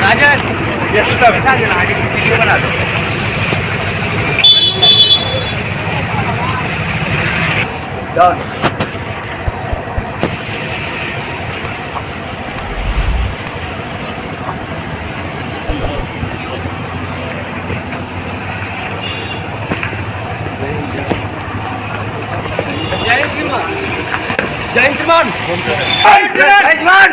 राजन ये सूता बैठा देना, आगे वीडियो बना दो। डन। जय श्रीमान। जय श्रीमान। जय श्रीमान।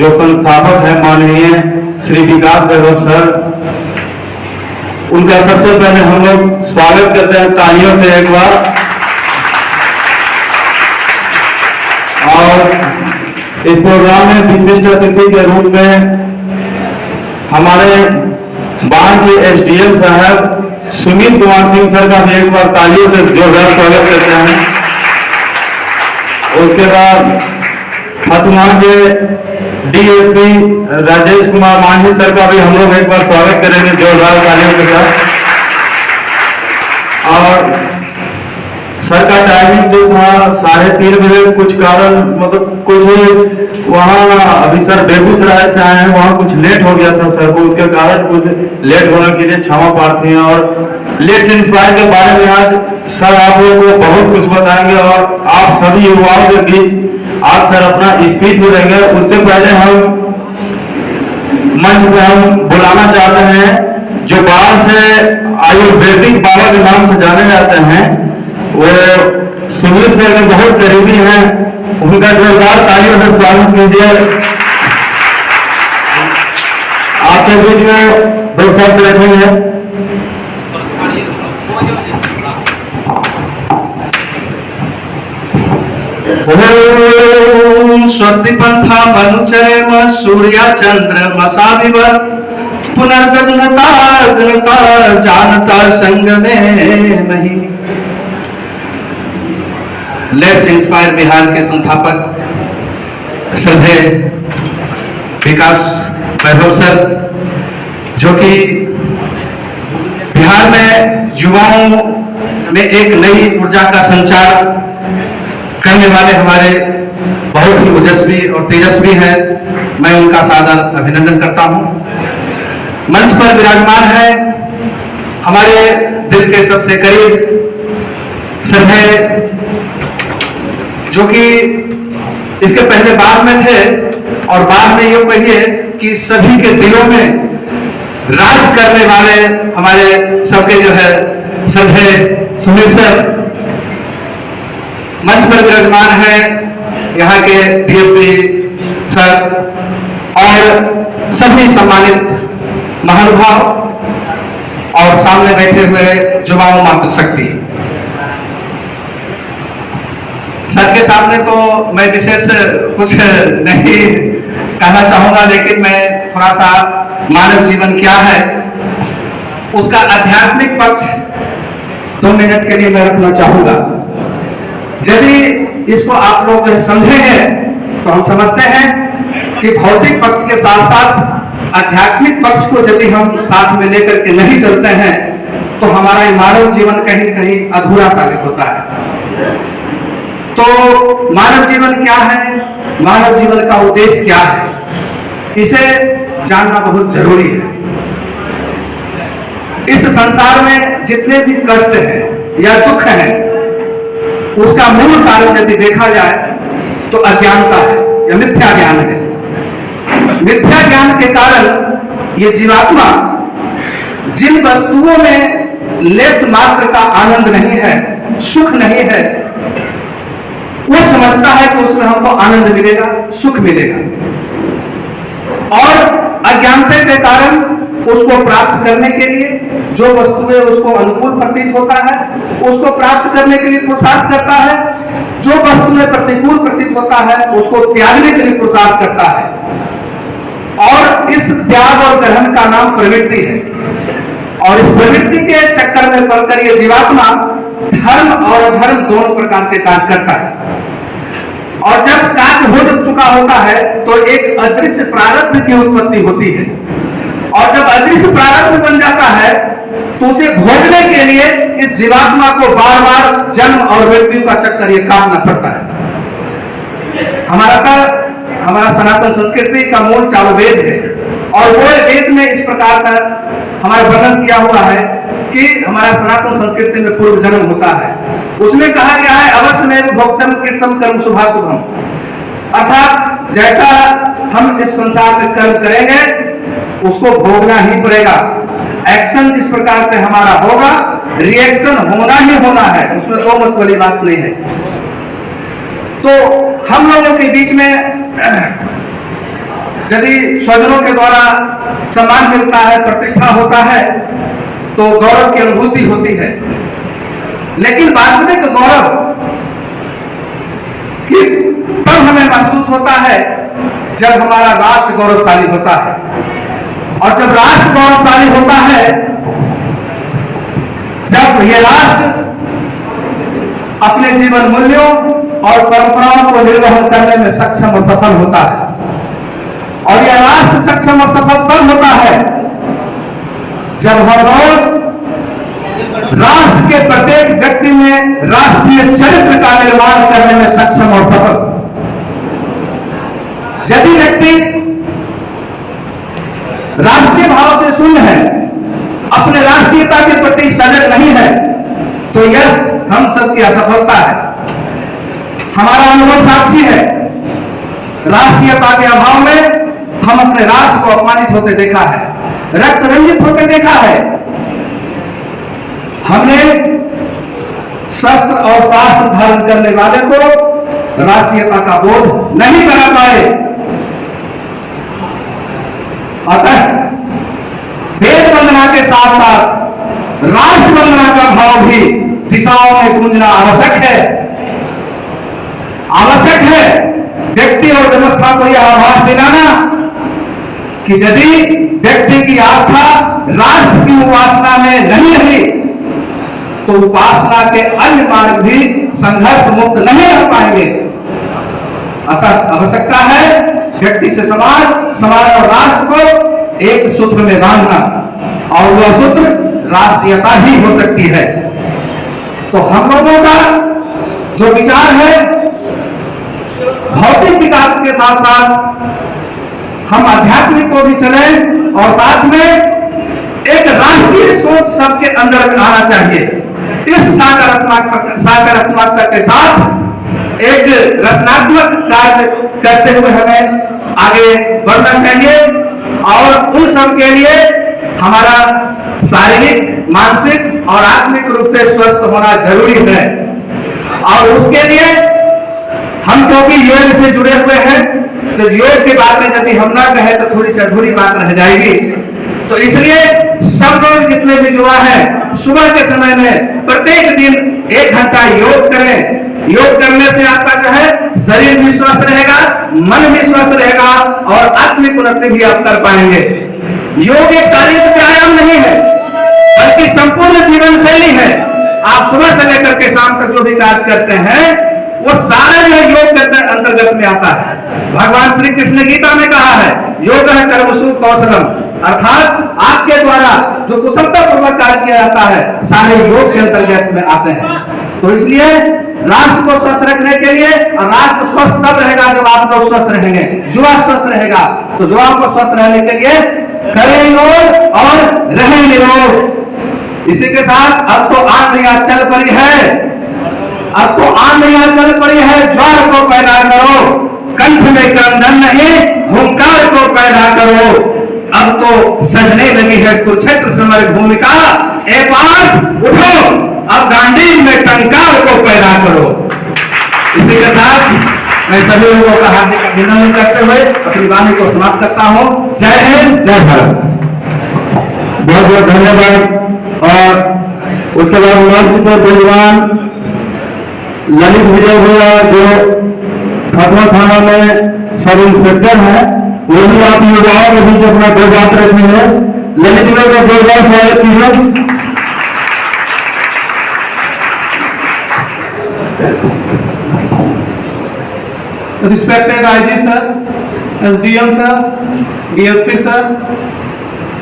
जो संस्थापक है माननीय श्री विकास वैभव सर, उनका सबसे पहले हम लोग स्वागत करते हैं तालियों से एक बार। और इस प्रोग्राम में विशिष्ट अतिथि के रूप में हमारे बाढ़ के एसडीएम साहब सुमित कुमार सिंह सर का भी एक बार तालियों से जोरदार स्वागत करते हैं। उसके बाद हथुआ के डीएसपी राजेश कुमार मांझी सर का भी हम लोग एक बार स्वागत करेंगे जोरदार तालियों के साथ। और सर का टाइमिंग जो था 3:30 बजे, कुछ कारण मतलब कुछ वहाँ अभी सर बेगूसराय से आए हैं, वहाँ कुछ लेट हो गया था सर को, उसके कारण कुछ लेट होने के लिए क्षमा प्रार्थी हैं। और लेट्स इंस्पायर के बारे में आज सर आप लोगों को बहुत कुछ बताएंगे और आप सभी युवाओं के बीच आज सर अपना स्पीच भी देंगे। उससे पहले हम मंच पे हम बुलाना चाहते हैं जो बाहर से आयुर्वेदिक बाबा के नाम से जाने जाते हैं, वो सुमित सर के बहुत करीबी हैं, उनका जोरदार तालियों से स्वागत कीजिए। आपके बीच में 2 शब्द रखेंगे। ओम स्वस्ति पंथा मनुचरेम सूर्या चंद्र मसादिवर पुनर्गगनता गनता जानता संग में मही। लेट्स इंस्पायर बिहार के संस्थापक श्रद्धेय विकास वैभव सर, जो कि बिहार में युवाओं में एक नई ऊर्जा का संचार करने वाले हमारे बहुत ही ओजस्वी और तेजस्वी हैं। मैं उनका सादर अभिनंदन करता हूं। मंच पर विराजमान है हमारे दिल के सबसे करीब श्रद्धेय, जो कि इसके पहले बाढ़ में थे और बाढ़ में ये कहिए कि सभी के दिलों में राज करने वाले हमारे सबके जो है श्रद्धेय सुमित सर मंच पर विराजमान है। यहाँ के डीएसपी सर और सभी सम्मानित महानुभाव और सामने बैठे हुए युवाओं मातृशक्ति। सर के सामने तो मैं विशेष कुछ नहीं कहना चाहूंगा, लेकिन मैं थोड़ा सा मानव जीवन क्या है उसका आध्यात्मिक पक्ष 2 मिनट के लिए मैं रखना चाहूंगा। यदि इसको आप लोग समझेंगे तो हम समझते हैं कि भौतिक पक्ष के साथ साथ आध्यात्मिक पक्ष को यदि हम साथ में लेकर के नहीं चलते हैं तो हमारा ये मानव जीवन कहीं न कहीं अधूरा साबित होता है। तो मानव जीवन क्या है, मानव जीवन का उद्देश्य क्या है, इसे जानना बहुत जरूरी है। इस संसार में जितने भी कष्ट हैं या दुख हैं, उसका मूल कारण यदि देखा जाए तो अज्ञानता है या मिथ्या ज्ञान है। मिथ्या ज्ञान के कारण ये जीवात्मा जिन वस्तुओं में लेस मात्र का आनंद नहीं है, सुख नहीं है, वो समझता है कि उसमें हमको आनंद मिलेगा, सुख मिलेगा। और अज्ञानता के कारण उसको प्राप्त करने के लिए, जो वस्तुएं उसको अनुकूल प्रतीत होता है उसको प्राप्त करने के लिए पुरुषार्थ करता है, जो वस्तुएं प्रतिकूल प्रतीत होता है उसको त्यागने के लिए पुरुषार्थ करता है। और इस त्याग और ग्रहण का नाम प्रवृत्ति है। और इस प्रवृत्ति के चक्कर में पड़कर ये जीवात्मा धर्म और अधर्म दोनों प्रकार के कार्य करता है। और जब कार्य हो चुका होता है तो एक अदृश्य प्रारब्ध की उत्पत्ति होती है। और जब अदृश्य प्रारब्ध बन जाता है तो उसे भोगने के लिए इस जीवात्मा को बार बार जन्म और मृत्यु का चक्कर ये काटना पड़ता है। हमारा सनातन संस्कृति का मूल चालू वेद है। और वो वेद में इस प्रकार का हमारा वर्णन किया हुआ है कि हमारा सनातन संस्कृति में पूर्व जन्म होता है। उसमें कहा गया है अवश्य में भोक्तम कृतम कर्म शुभाशुभम, अर्थात जैसा हम इस संसार में कर्म करेंगे उसको भोगना ही पड़ेगा। एक्शन जिस प्रकार से हमारा होगा रिएक्शन होना ही होना है, उसमें दो मत वाली बात नहीं है। तो हम लोगों के बीच में यदि स्वजनों के द्वारा सम्मान मिलता है, प्रतिष्ठा होता है तो गौरव की अनुभूति होती है। लेकिन वास्तविक गौरव कि तब हमें महसूस होता है जब हमारा राष्ट्र गौरवशाली होता है। और जब राष्ट्र गौरवशाली होता है, जब यह राष्ट्र अपने जीवन मूल्यों और परंपराओं को निर्वहन करने में सक्षम और सफल होता है। और यह राष्ट्र सक्षम और सफल तब होता है जब हम लोग राष्ट्र के प्रत्येक व्यक्ति में राष्ट्रीय चरित्र का निर्माण करने में सक्षम और सफल। यदि व्यक्ति राष्ट्रीय भाव से शून्य है, अपने राष्ट्रीयता के प्रति सजग नहीं है, तो यह हम सबकी असफलता है। हमारा अनुभव साक्षी है, राष्ट्रीयता के अभाव में हम अपने राष्ट्र को अपमानित होते देखा है, रक्त रंजित होते देखा है। हमने शस्त्र और शास्त्र धारण करने वाले को राष्ट्रीयता का बोध नहीं करा पाए। अतः वेद वंदना के साथ साथ राष्ट्र वंदना का भाव भी दिशाओं में गूंजना आवश्यक है। आवश्यक है व्यक्ति और व्यवस्था को यह आभास दिलाना कि यदि व्यक्ति की आस्था राष्ट्र की उपासना में नहीं रही तो उपासना के अन्य मार्ग भी संघर्ष मुक्त नहीं रह पाएंगे। अतः आवश्यकता है व्यक्ति से समाज, समाज और राष्ट्र को एक सूत्र में बांधना, और वह सूत्र राष्ट्रीयता ही हो सकती है। तो हम लोगों का जो विचार है भौतिक विकास के साथ साथ हम आध्यात्मिक को भी चलें और साथ में एक राष्ट्रीय सोच सबके अंदर आना चाहिए। इस सकारात्मकता के साथ एक रचनात्मक कार्य करते हुए हमें आगे बढ़ना चाहिए। और उन सब के लिए हमारा शारीरिक, मानसिक और आत्मिक रूप से स्वस्थ होना जरूरी है। और उसके लिए हम क्योंकि योग से जुड़े हुए हैं तो योग की बातें यदि हम ना कहें तो थोड़ी सी अधूरी बात रह जाएगी। तो इसलिए सब लोग जितने भी युवा हैं सुबह के समय में प्रत्येक दिन 1 घंटा योग करें। योग करने से आपका जो है शरीर भी स्वस्थ रहेगा, मन भी स्वस्थ रहेगा और आत्मिक उन्नति भी आप कर पाएंगे। योग एक शारीरिक व्यायाम नहीं है बल्कि संपूर्ण जीवन शैली है। आप सुबह से लेकर के शाम तक जो भी कार्य करते हैं वो सारा जो योग के अंतर्गत में आता है। भगवान श्री कृष्ण गीता में कहा है योग है कर्मसु कौशलम, अर्थात आपके द्वारा जो कुशलता पूर्वक कार्य किया जाता है सारे योग के अंतर्गत में आते हैं। तो इसलिए राष्ट्र को स्वस्थ रखने के लिए, और राष्ट्र स्वस्थ तब रहेगा जब आप लोग स्वस्थ रहेंगे, युवा स्वस्थ रहेगा। तो युवाओं को स्वस्थ रहने के लिए करें योग और रहें निरोग। इसी के साथ अब तो आंधियां चल पड़ी है, अब तो आंधियां चल पड़ी है, ज्वार को पैदा करो, कंठ में क्रंदन नहीं हुंकार को पैदा करो। अब तो सजने लगी है कुरुक्षेत्र समर भूमिका, एक बार उठो अब गांधी में टंकार को पैदा करो। इसी के साथ मैं सभी लोगों का हार्दिक अभिनंदन करते हुए अपनी वाणी को समाप्त करता हूं। जय हिंद, जय भारत। बहुत बहुत धन्यवाद। और उसके बाद मंच पर विद्वान ललित विजय हुआ जो खतवा थाना में सब इंस्पेक्टर है, वो भी आप युवाओं के बीच अपना दो बात रखेंगे। ललित विजय का जोरदार स्वागत कीजिए। Respected IG sir, SDM sir, DSP sir,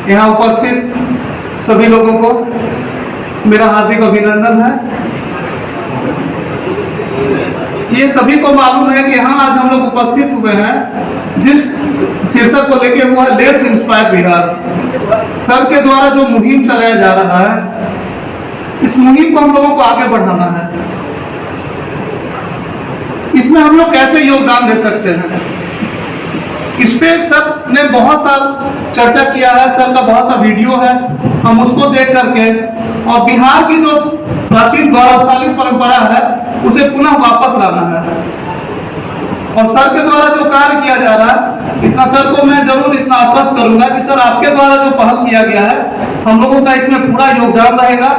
यहाँ उपस्थित सभी लोगों को मेरा हार्दिक अभिनंदन है। ये सभी को मालूम है कि यहाँ आज हम लोग उपस्थित हुए हैं जिस शीर्षक को लेके हुआ है लेट्स इंस्पायर बिहार। सर के द्वारा जो मुहिम चलाया जा रहा है, इस मुहिम को हम लोगों को आगे बढ़ाना है। इसमें हम लोग कैसे योगदान दे सकते हैं, इस पे सर ने बहुत सा चर्चा किया है, सर का बहुत सा वीडियो है, हम उसको देख करके और बिहार की जो प्राचीन गौरवशाली परंपरा है उसे पुनः वापस लाना है। और सर के द्वारा जो कार्य किया जा रहा है, इतना सर को मैं जरूर इतना आश्वस्त करूंगा कि सर आपके द्वारा जो पहल किया गया है, हम लोगों का इसमें पूरा योगदान रहेगा।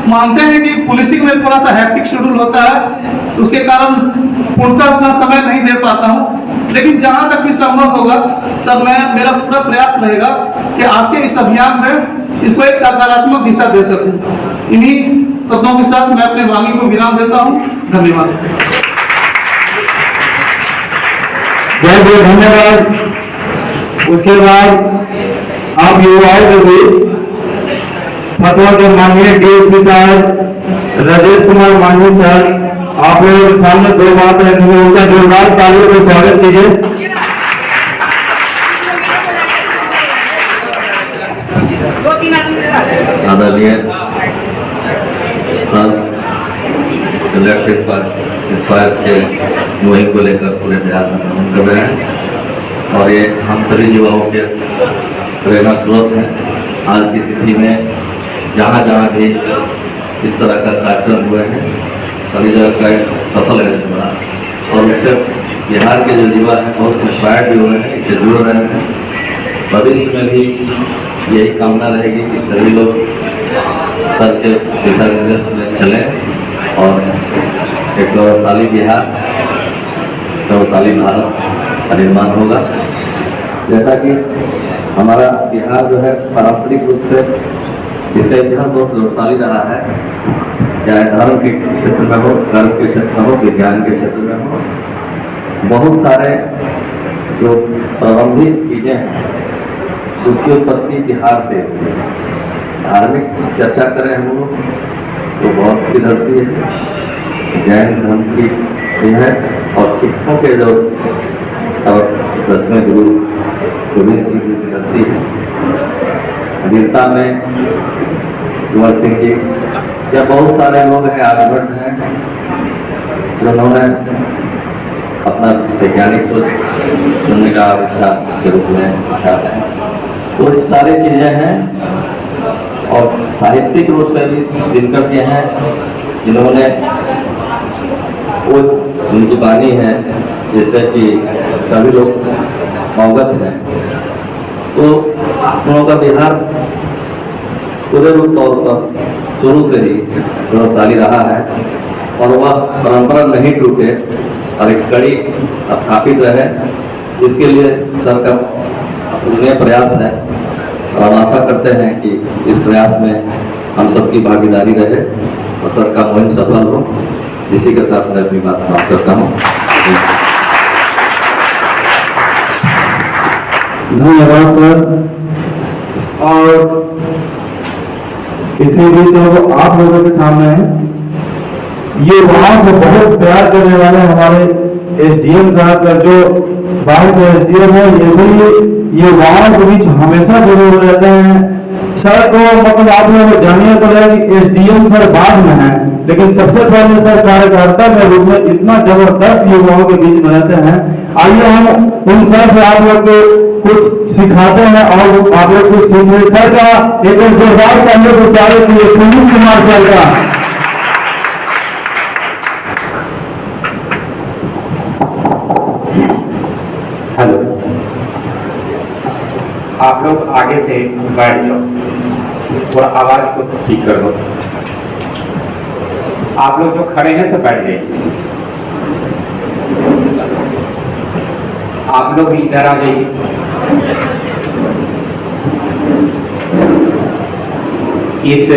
मानते हैं कि पुलिसिंग में थोड़ा सा हैक्टिक शेड्यूल होता है, उसके कारण पूर्णतः उतना समय नहीं दे पाता हूं, लेकिन जहां तक भी संभव होगा सर मेरा पूरा प्रयास रहेगा कि आपके इस अभियान में इसको एक सकारात्मक दिशा दे सकूं। इन्हीं शब्दों के साथ मैं अपने वाणी को विराम देता हूं। धन्यवाद। बहुत बहुत धन्यवाद। उसके बाद आप युवाओं के बीच फतवा के माननीय डीएसपी साहब राजेश कुमार मांझी सर, आप लोगों के सामने दो बात रखेंगे, उनका जोरदार तालियों से स्वागत कीजिए। आदरणीय सर इलेक्शन पर इंस्पायर के मुहिम को लेकर पूरे बिहार में भ्रमण कर रहे हैं और ये हम सभी युवाओं के प्रेरणा स्रोत हैं। आज की तिथि में जहाँ जहाँ भी इस तरह का कार्यक्रम हुए हैं सभी जगह का सफल है बड़ा, और उससे बिहार के जो युवा हैं बहुत इंस्पायर्ड भी हुए हैं, इससे जुड़ रहे हैं। भविष्य में भी यही कामना रहेगी कि सभी लोग सर के दिशा निर्देश में चलें और एक गौरवशाली बिहार, गौरवशाली भारत का निर्माण होगा। जैसा कि हमारा बिहार जो है पारंपरिक रूप से इसका इतिहास बहुत गौरवशाली रहा है, चाहे धर्म के क्षेत्र में हो, कर्म के क्षेत्र में हो, विज्ञान के क्षेत्र में हो, बहुत सारे जो प्रारंभिक चीजें हैं उसकी उत्पत्ति बिहार से। धार्मिक चर्चा करें हम लोग तो बहुत की धरती है, जैन धर्म की भी है, और सिखों के जो 10वें गुरु गोविंद सिंह जी की धरती है। वीरता में कुंवर सिंह जी या बहुत सारे लोग हैं, आर्यभट्ट हैं, जिन्होंने अपना वैज्ञानिक सोच सुनने का आविष्कार के रूप में आया है। तो ये सारी चीजें हैं और साहित्यिक रूप से भी दिनकर के हैं, जिन्होंने वो उनकी वाणी है जिससे कि सभी लोग अवगत हैं। तो उन लोगों का बिहार पूरे रूप तौर पर शुरू से ही गौरवशाली रहा है और वह परंपरा नहीं टूटे और एक कड़ी स्थापित रहे, इसके लिए सर का पूर्ण प्रयास है और हम आशा करते हैं कि इस प्रयास में हम सबकी भागीदारी रहे और सर का मुहिम सफल हो। इसी के साथ मैं अपनी बात समाप्त करता हूँ। धन्यवाद सर। और इसी बीच अब आप लोगों के सामने ये वहां से बहुत प्यार करने वाले हमारे एसडीएम साहब सर, जो बाहर के एसडीएम है, ये वहां के बीच हमेशा जुड़े हुए रहते हैं। सर को मतलब आप लोग जानिए तो रहे कि एसडीएम सर बाद में है, लेकिन सबसे पहले सर कार्यकर्ता के रूप में इतना जबरदस्त युवाओं के बीच में रहते हैं। आइए हम उन सर से आप लोग को कुछ सिखाते हैं और आप लोग कुछ सीखे। सर का एक जोरदार पहले को सारे किए सुनील कुमार सर का। हेलो, आप लोग आगे से बैठ जाओ। थोड़ा आवाज को ठीक कर दो। आप लोग जो खड़े हैं सब बैठ जाइए। आप लोग भी इधर आ जाइए। इस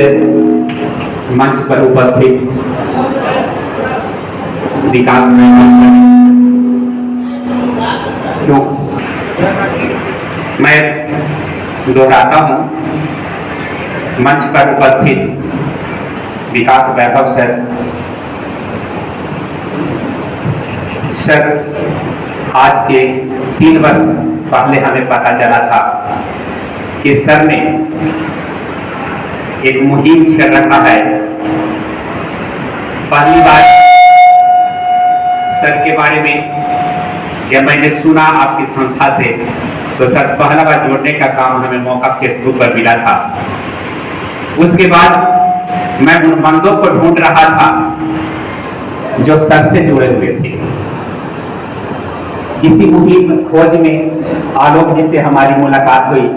मंच पर उपस्थित विकास में क्यों मैं दोहराता हूं, मंच पर उपस्थित विकास वैभव सर आज के 3 वर्ष पहले हमें पता चला था कि सर ने एक मुहिम छेड़ रखा है। पहली बार सर के बारे में जब मैंने सुना आपकी संस्था से, तो सर पहला बार जोड़ने का काम हमें मौका फेसबुक पर मिला था। उसके बाद मैं उन बंदों को ढूंढ रहा था जो सर से जुड़े हुए थे। इसी मुहिम खोज में आलोक जी से हमारी मुलाकात हुई,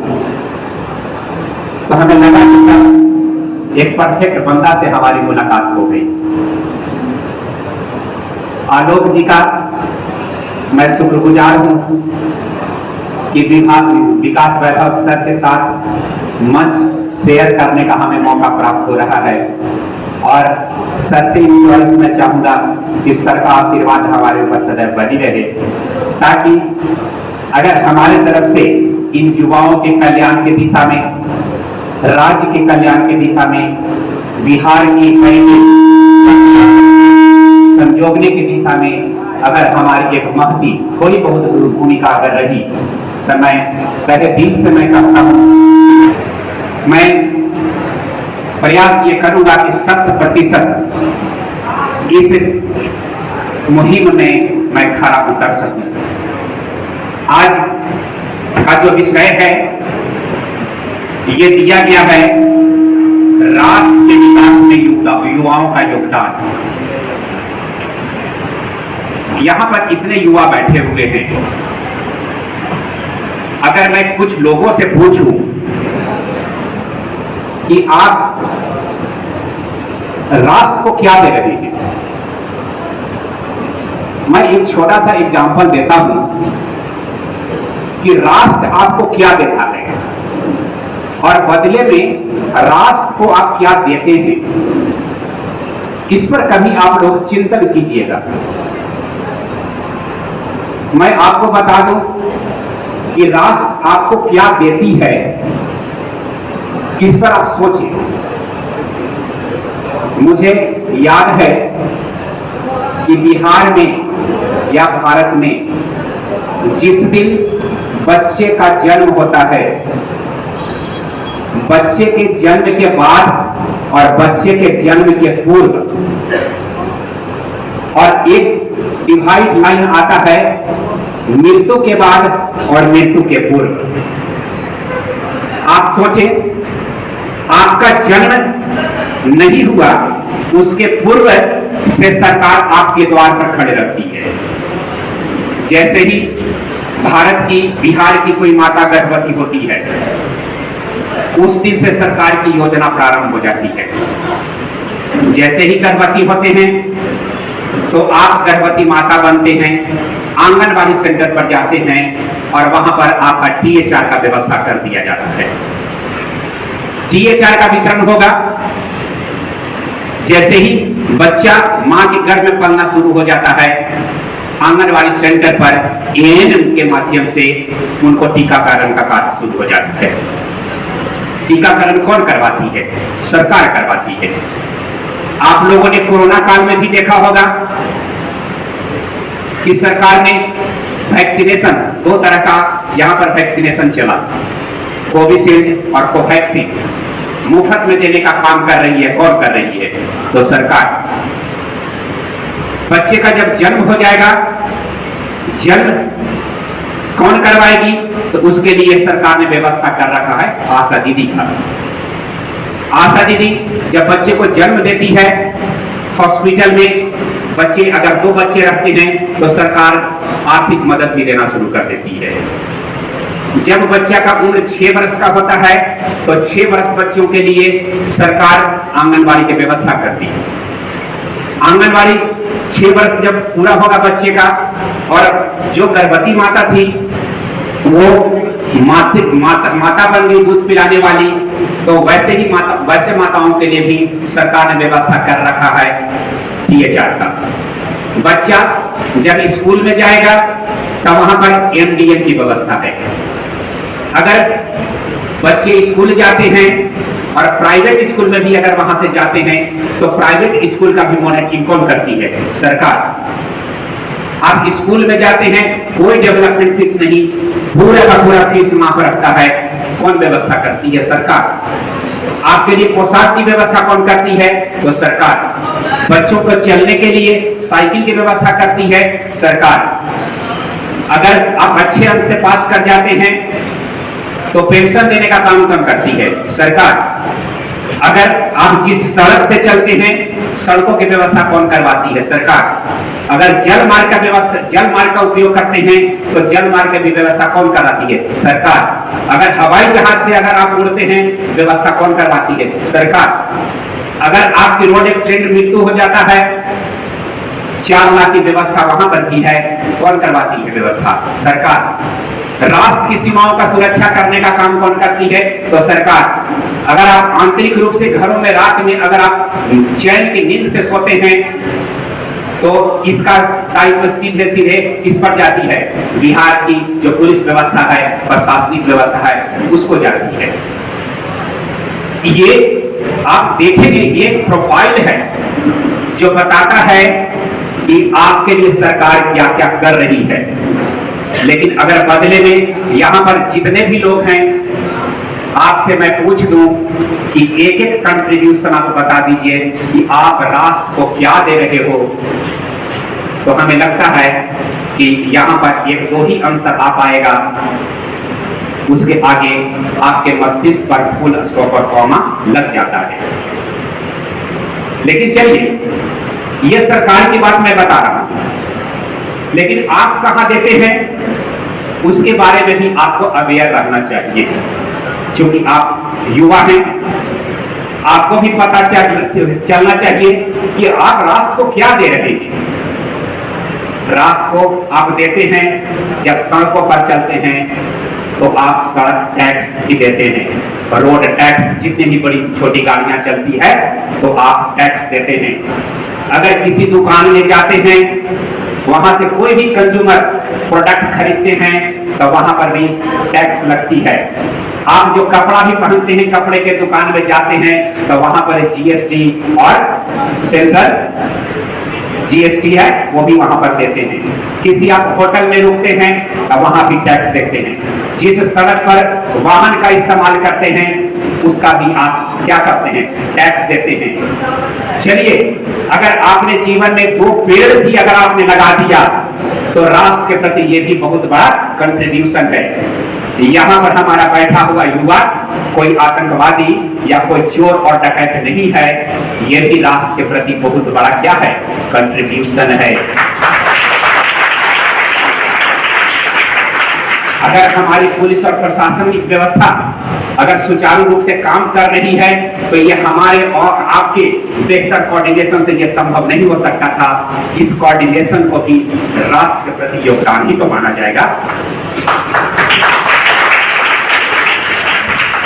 तो हमें लगा कि एक परफेक्ट बंदा से हमारी मुलाकात हो गई। आलोक जी का मैं शुक्रगुजार हूं कि विकास वैभव सर के साथ मंच शेयर करने का हमें मौका प्राप्त हो रहा है। और सर से इंश्योरेंस में चाहूंगा कि सर का आशीर्वाद हमारे ऊपर सदैव बनी रहे, ताकि अगर हमारे तरफ से इन युवाओं के कल्याण की दिशा में, राज्य के कल्याण की दिशा में, बिहार की संजोगने की दिशा में अगर हमारी एक महती थोड़ी बहुत भूमिका अगर रही, तो मैं पहले दिल से मैं कहता हूं, मैं प्रयास ये करूंगा कि 100% इस मुहिम में मैं खरा उतर सकूं। आज का जो विषय है ये दिया गया है राष्ट्र के विकास में युवाओं का योगदान। यहां पर इतने युवा बैठे हुए हैं, अगर मैं कुछ लोगों से पूछूं कि आप राष्ट्र को क्या दे रहे हैं, मैं एक छोटा सा एग्जांपल देता हूं कि राष्ट्र आपको क्या देता है और बदले में राष्ट्र को आप क्या देते हैं। इस पर कभी आप लोग चिंतन कीजिएगा। मैं आपको बता दूं कि राष्ट्र आपको क्या देती है, इस पर आप सोचिए। मुझे याद है कि बिहार में या भारत में जिस दिन बच्चे का जन्म होता है, बच्चे के जन्म के बाद और बच्चे के जन्म के पूर्व, और एक डिवाइड लाइन आता है मृत्यु के बाद और मृत्यु के पूर्व। आप सोचें, आपका जन्म नहीं हुआ, उसके पूर्व से सरकार आपके द्वार पर खड़े रहती है। जैसे ही भारत की, बिहार की कोई माता गर्भवती होती है, उस दिन से सरकार की योजना प्रारंभ हो जाती है। जैसे ही गर्भवती होते हैं तो आप गर्भवती माता बनते हैं, आंगनबाड़ी सेंटर पर जाते हैं और वहां पर आपका THR का व्यवस्था कर दिया जाता है। THR का वितरण होगा। जैसे ही बच्चा मां के गर्भ में पलना शुरू हो जाता है, आंगनबाड़ी सेंटर पर ANM के माध्यम से उनको टीकाकरण का कार्य शुरू हो जाता है। टीकाकरण कौन करवाती है? सरकार करवाती है। आप लोगों ने कोरोना काल में भी देखा होगा कि सरकार ने वैक्सीनेशन, 2 तरह का यहां पर वैक्सीनेशन चला, कोविशील्ड और कोवैक्सीन मुफ्त में देने का काम कर रही है। कौन कर रही है? तो सरकार। बच्चे का जब जन्म हो जाएगा, जन्म कौन करवाएगी? तो उसके लिए सरकार ने व्यवस्था कर रखा है आशा दीदी का। आशा दीदी जब बच्चे को जन्म देती है, हॉस्पिटल में बच्चे अगर 2 बच्चे रखते हैं तो सरकार आर्थिक मदद भी देना शुरू कर देती है। जब बच्चा का उम्र 6 वर्ष का होता है तो 6 वर्ष बच्चों के लिए सरकार आंगनबाड़ी की व्यवस्था करती है। आंगनबाड़ी 6 वर्ष जब पूरा होगा बच्चे का, और जो गर्भवती माता थी वो माता बन गई दूध पिलाने वाली, तो वैसे माताओं के लिए भी सरकार ने व्यवस्था कर रखा है THR का। बच्चा जब स्कूल में जाएगा तो वहां पर MDM की व्यवस्था है। अगर बच्चे स्कूल जाते हैं और प्राइवेट स्कूल में भी अगर वहां से जाते हैं तो प्राइवेट स्कूल का भी मॉनिटरिंग कौन करती है? सरकार। आप स्कूल में जाते हैं, कोई डेवलपमेंट फीस नहीं, पूरा का पूरा फीस माफ रखता है, कौन व्यवस्था करती है? सरकार। आपके लिए पोशाक की व्यवस्था कौन करती है? तो सरकार। बच्चों को चलने के लिए साइकिल की व्यवस्था करती है सरकार। अगर आप अच्छे अंक से पास कर जाते हैं तो पेंशन देने का काम कौन करती है? सरकार। अगर आप जिस सड़क से चलते हैं, सड़कों की व्यवस्था कौन करवाती है? सरकार। अगर जल मार्ग का उपयोग करते हैं तो जल मार्ग की व्यवस्था कौन कराती है? सरकार। अगर हवाई जहाज से अगर आप उड़ते हैं, व्यवस्था कौन करवाती है? सरकार। अगर आपकी रोड एक्सीडेंट मृत्यु हो जाता है, 4 लाख की व्यवस्था वहां पर भी है, कौन करवाती है व्यवस्था? सरकार। राष्ट्र की सीमाओं का सुरक्षा करने का काम कौन करती है? तो सरकार। अगर आप आंतरिक रूप से घरों में रात में अगर आप चैन की नींद से सोते हैं तो इसका दायित्व सीधे सीधे किस पर जाती है? बिहार की जो पुलिस व्यवस्था है, प्रशासनिक व्यवस्था है, उसको जाती है। ये आप देखेंगे, ये प्रोफाइल है जो बताता है कि आपके लिए सरकार क्या क्या कर रही है। लेकिन अगर बदले में यहां पर जितने भी लोग हैं, आपसे मैं पूछ दूं कि एक एक कंट्रीब्यूशन आप बता दीजिए कि आप राष्ट्र को क्या दे रहे हो, तो हमें लगता है कि यहां पर 1-2 ही अंश आ पाएगा। उसके आगे आपके मस्तिष्क पर फुल स्टॉप और कॉमा लग जाता है। लेकिन चलिए, यह सरकार की बात मैं बता रहा हूं, लेकिन आप कहां देते हैं उसके बारे में भी आपको अवेयर रहना चाहिए। क्योंकि आप युवा हैं, आपको भी पता चलना चाहिए कि आप राष्ट्र को क्या दे रहे हैं। राष्ट्र को आप देते हैं जब सड़कों पर चलते हैं तो आप सड़क टैक्स ही देते हैं, रोड टैक्स, जितनी भी बड़ी छोटी गाड़ियां चलती है तो आप टैक्स देते हैं। अगर किसी दुकान में जाते हैं, वहां से कोई भी कंज्यूमर प्रोडक्ट खरीदते हैं तो वहां पर भी टैक्स लगती है। आप जो कपड़ा भी पहनते हैं, कपड़े के दुकान में जाते हैं तो वहां पर GST और सेंट्रल GST है, वो भी वहां पर देते हैं। किसी आप होटल में रुकते हैं तो वहां भी टैक्स देते हैं। जिस सड़क पर वाहन का इस्तेमाल करते हैं उसका भी आप क्या करते हैं? टैक्स देते हैं। चलिए, अगर आपने जीवन में 2 पेड़ भी अगर आपने लगा दिया तो राष्ट्र के प्रति ये भी बहुत बड़ा कंट्रीब्यूशन है। यहाँ पर हमारा बैठा हुआ युवा कोई आतंकवादी या कोई चोर और डकैत नहीं है, ये भी राष्ट्र के प्रति बहुत बड़ा क्या है? कंट्रीब्यूशन है। अगर हमारी पुलिस और प्रशासनिक व्यवस्था अगर सुचारू रूप से काम कर रही है तो ये हमारे और आपके बेहतर कोऑर्डिनेशन से ये संभव नहीं हो सकता था। इस कोऑर्डिनेशन को भी राष्ट्र के प्रति योगदान ही तो माना जाएगा।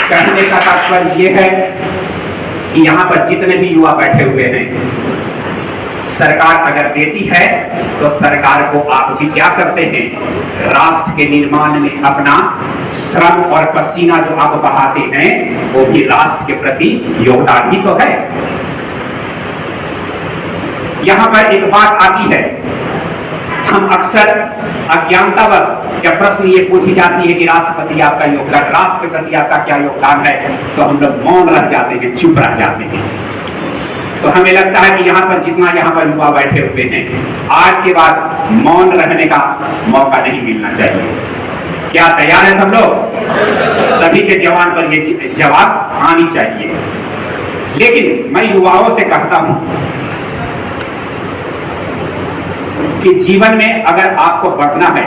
कहने का तात्पर्य ये है कि यहाँ पर जितने भी युवा बैठे हुए हैं, सरकार अगर देती है तो सरकार को आप भी क्या करते हैं? राष्ट्र के निर्माण में अपना श्रम और पसीना जो आप बहाते हैं वो भी राष्ट्र के प्रति योगदान ही तो है। यहां पर एक बात आती है, हम अक्सर अज्ञानतावश जब प्रश्न ये पूछी जाती है कि राष्ट्रपति आपका योगदान, राष्ट्र के प्रति आपका क्या योगदान है, तो हम लोग मौन रह जाते हैं, चुप रह जाते हैं। तो हमें लगता है कि यहाँ पर जितना यहाँ पर युवा बैठे हुए हैं, आज के बाद मौन रहने का मौका नहीं मिलना चाहिए। क्या तैयार है सब लोग? सभी के जवान पर ये जवाब आनी चाहिए। लेकिन मैं युवाओं से कहता हूं कि जीवन में अगर आपको बढ़ना है,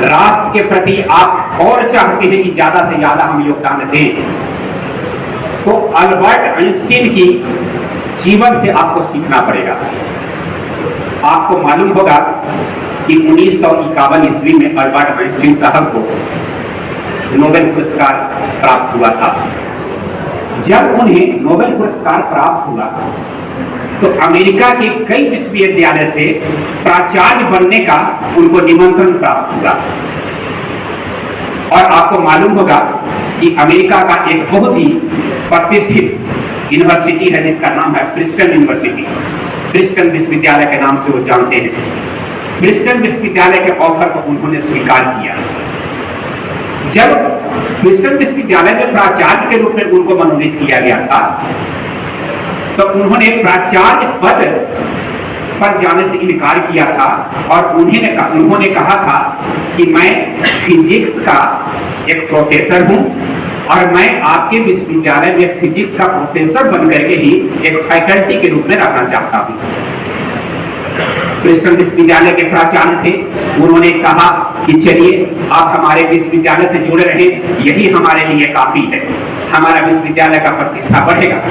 राष्ट्र के प्रति आप और चाहते हैं कि ज्यादा से ज्यादा हम योगदान दें, तो अल्बर्ट आइंस्टीन की जीवन से आपको सीखना पड़ेगा। आपको मालूम होगा कि 1951 ईस्वी में अल्बर्ट आइंस्टीन साहब को नोबेल पुरस्कार प्राप्त हुआ था। जब उन्हें नोबेल पुरस्कार प्राप्त हुआ तो अमेरिका के कई विश्वविद्यालय से प्राचार्य बनने का उनको निमंत्रण प्राप्त हुआ। और आपको मालूम होगा कि अमेरिका का एक बहुत ही प्रतिष्ठित यूनिवर्सिटी है जिसका नाम है प्रिंसटन यूनिवर्सिटी। प्रिंसटन विश्वविद्यालय के नाम से वो जानते हैं। प्रिंसटन विश्वविद्यालय के ऑफर को उन्होंने स्वीकार किया। जब प्रिंसटन विश्वविद्यालय में प्राचार्य के रूप में उनको मनोनीत किया गया था तो उन्होंने प्राचार्य पद पर जाने से इनकार किया था और उन्होंने कहा था कि मैं फिजिक्स का एक प्रोफेसर हूं और मैं आपके विश्वविद्यालय में फिजिक्स का प्रोफेसर बन करके ही एक फैकल्टी के रूप में रहना चाहता हूं। प्रिंसटन विश्वविद्यालय के प्राचार्य थे, उन्होंने कहा कि चलिए आप हमारे विश्वविद्यालय से जुड़े रहे, यही हमारे लिए काफी है, हमारा विश्वविद्यालय का प्रतिष्ठा बढ़ेगा।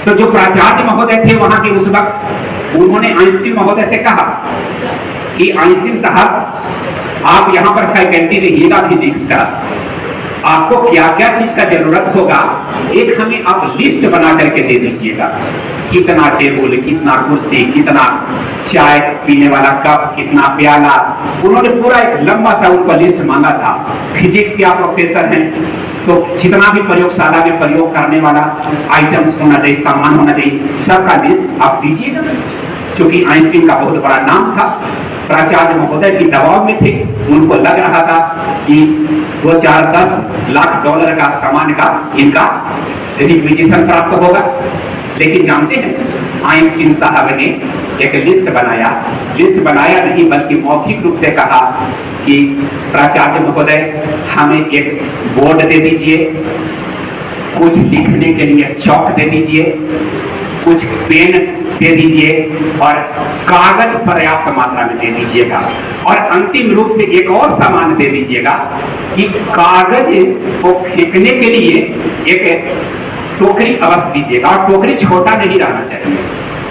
तो जो प्राचार्य महोदय थे वहां के उस वक्त, उन्होंने आइंस्टीन महोदय से कहा कि आइंस्टीन साहब आप यहाँ पर फैकल्टी रहिएगा फिजिक्स का, आपको क्या क्या चीज का जरूरत होगा एक हमें आप लिस्ट बना करके दे दीजिएगा, कितना टेबल, कितना कुर्सी, कितना चाय पीने वाला कप, कितना प्याला। उन्होंने पूरा एक लंबा सा उनको लिस्ट मांगा था। फिजिक्स के आप प्रोफेसर हैं तो जितना भी प्रयोगशाला में प्रयोग करने वाला आइटम्स होना चाहिए, सामान होना चाहिए, सबका लिस्ट आप दीजिएगा। क्योंकि आइंस्टीन का बहुत बड़ा नाम था, प्राचार्य महोदय भी दबाव में थे, उनको लग रहा था कि 2-4-10 लाख डॉलर का सामान का इनका रिक्विजिशन प्राप्त होगा। लेकिन जानते हैं आइंस्टीन साहब ने एक लिस्ट बनाया नहीं बल्कि मौखिक रूप से कहा कि प्राचार्य महोदय हमें एक बोर्ड दे दीजिए, कुछ लिखने के लिए चौक दे दीजिए, कुछ पेन दे दीजिए और कागज पर्याप्त मात्रा में दे दीजिएगा। और अंतिम रूप से एक और सामान दे दीजिएगा कि कागज को फेंकने के लिए एक टोकरी अवश्य दीजिएगा। और टोकरी छोटा नहीं रहना चाहिए,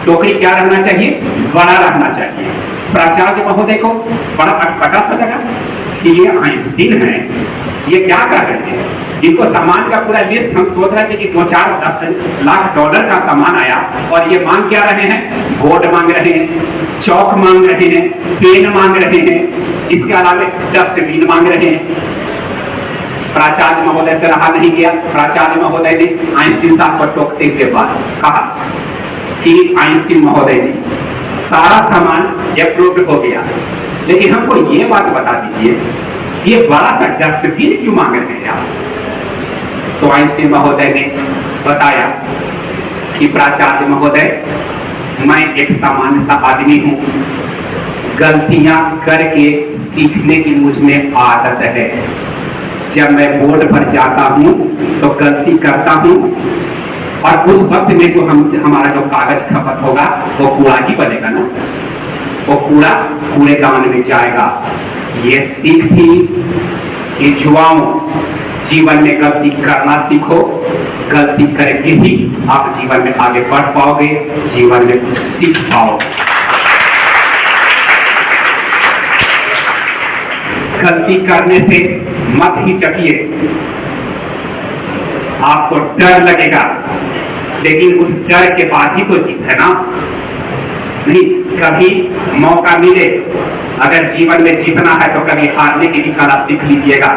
टोकरी क्या रहना चाहिए, बड़ा रहना चाहिए। प्राचार्य महोदय को बड़ा अटपटा सा लगा कि ये आइंस्टीन है, ये क्या कर रहे हैं। इनको सामान का पूरा लिस्ट हम सोच रहे थे कि 2-4-10 लाख डॉलर का सामान आया और ये मांग क्या रहे हैं, बोर्ड मांग रहे हैं, चौक मांग रहे हैं, पेन मांग रहे हैं, इसके अलावा डस्टबिन मांग रहे हैं। प्राचार्य महोदय से रहा नहीं गया। प्राचार्य महोदय ने आइंस्टीन साहब को टोकते हुए बात कहा कि आइंस्टीन महोदय जी, सारा सामान अप्रूव्ड हो गया, लेकिन हमको ये बात बता दीजिए ये बड़ा सा डस्टबिन क्यों मांग रहे हैं आप। तो आइंस्टीन महोदय ने बताया कि प्राचार्य महोदय, मैं एक सामान्य सा आदमी हूं, गलतियां करके सीखने की मुझ में आदत है। जब मैं बोर्ड पर जाता हूं तो गलती करता हूं और उस वक्त में जो हमारा जो कागज खपत होगा वो कूड़ा ही बनेगा ना, वो कूड़ा कूड़ेदान में जाएगा। ये सीख थी कि युवाओं, जीवन में गलती करना सीखो, गलती करके ही आप जीवन में आगे बढ़ पाओगे, जीवन में कुछ सीख पाओगे। गलती करने से मत ही चकिए, आपको डर लगेगा, लेकिन उस डर के बाद ही तो जीत है ना। नहीं, कभी मौका मिले, अगर जीवन में जीतना है तो कभी हारने की भी कला सीख लीजिएगा।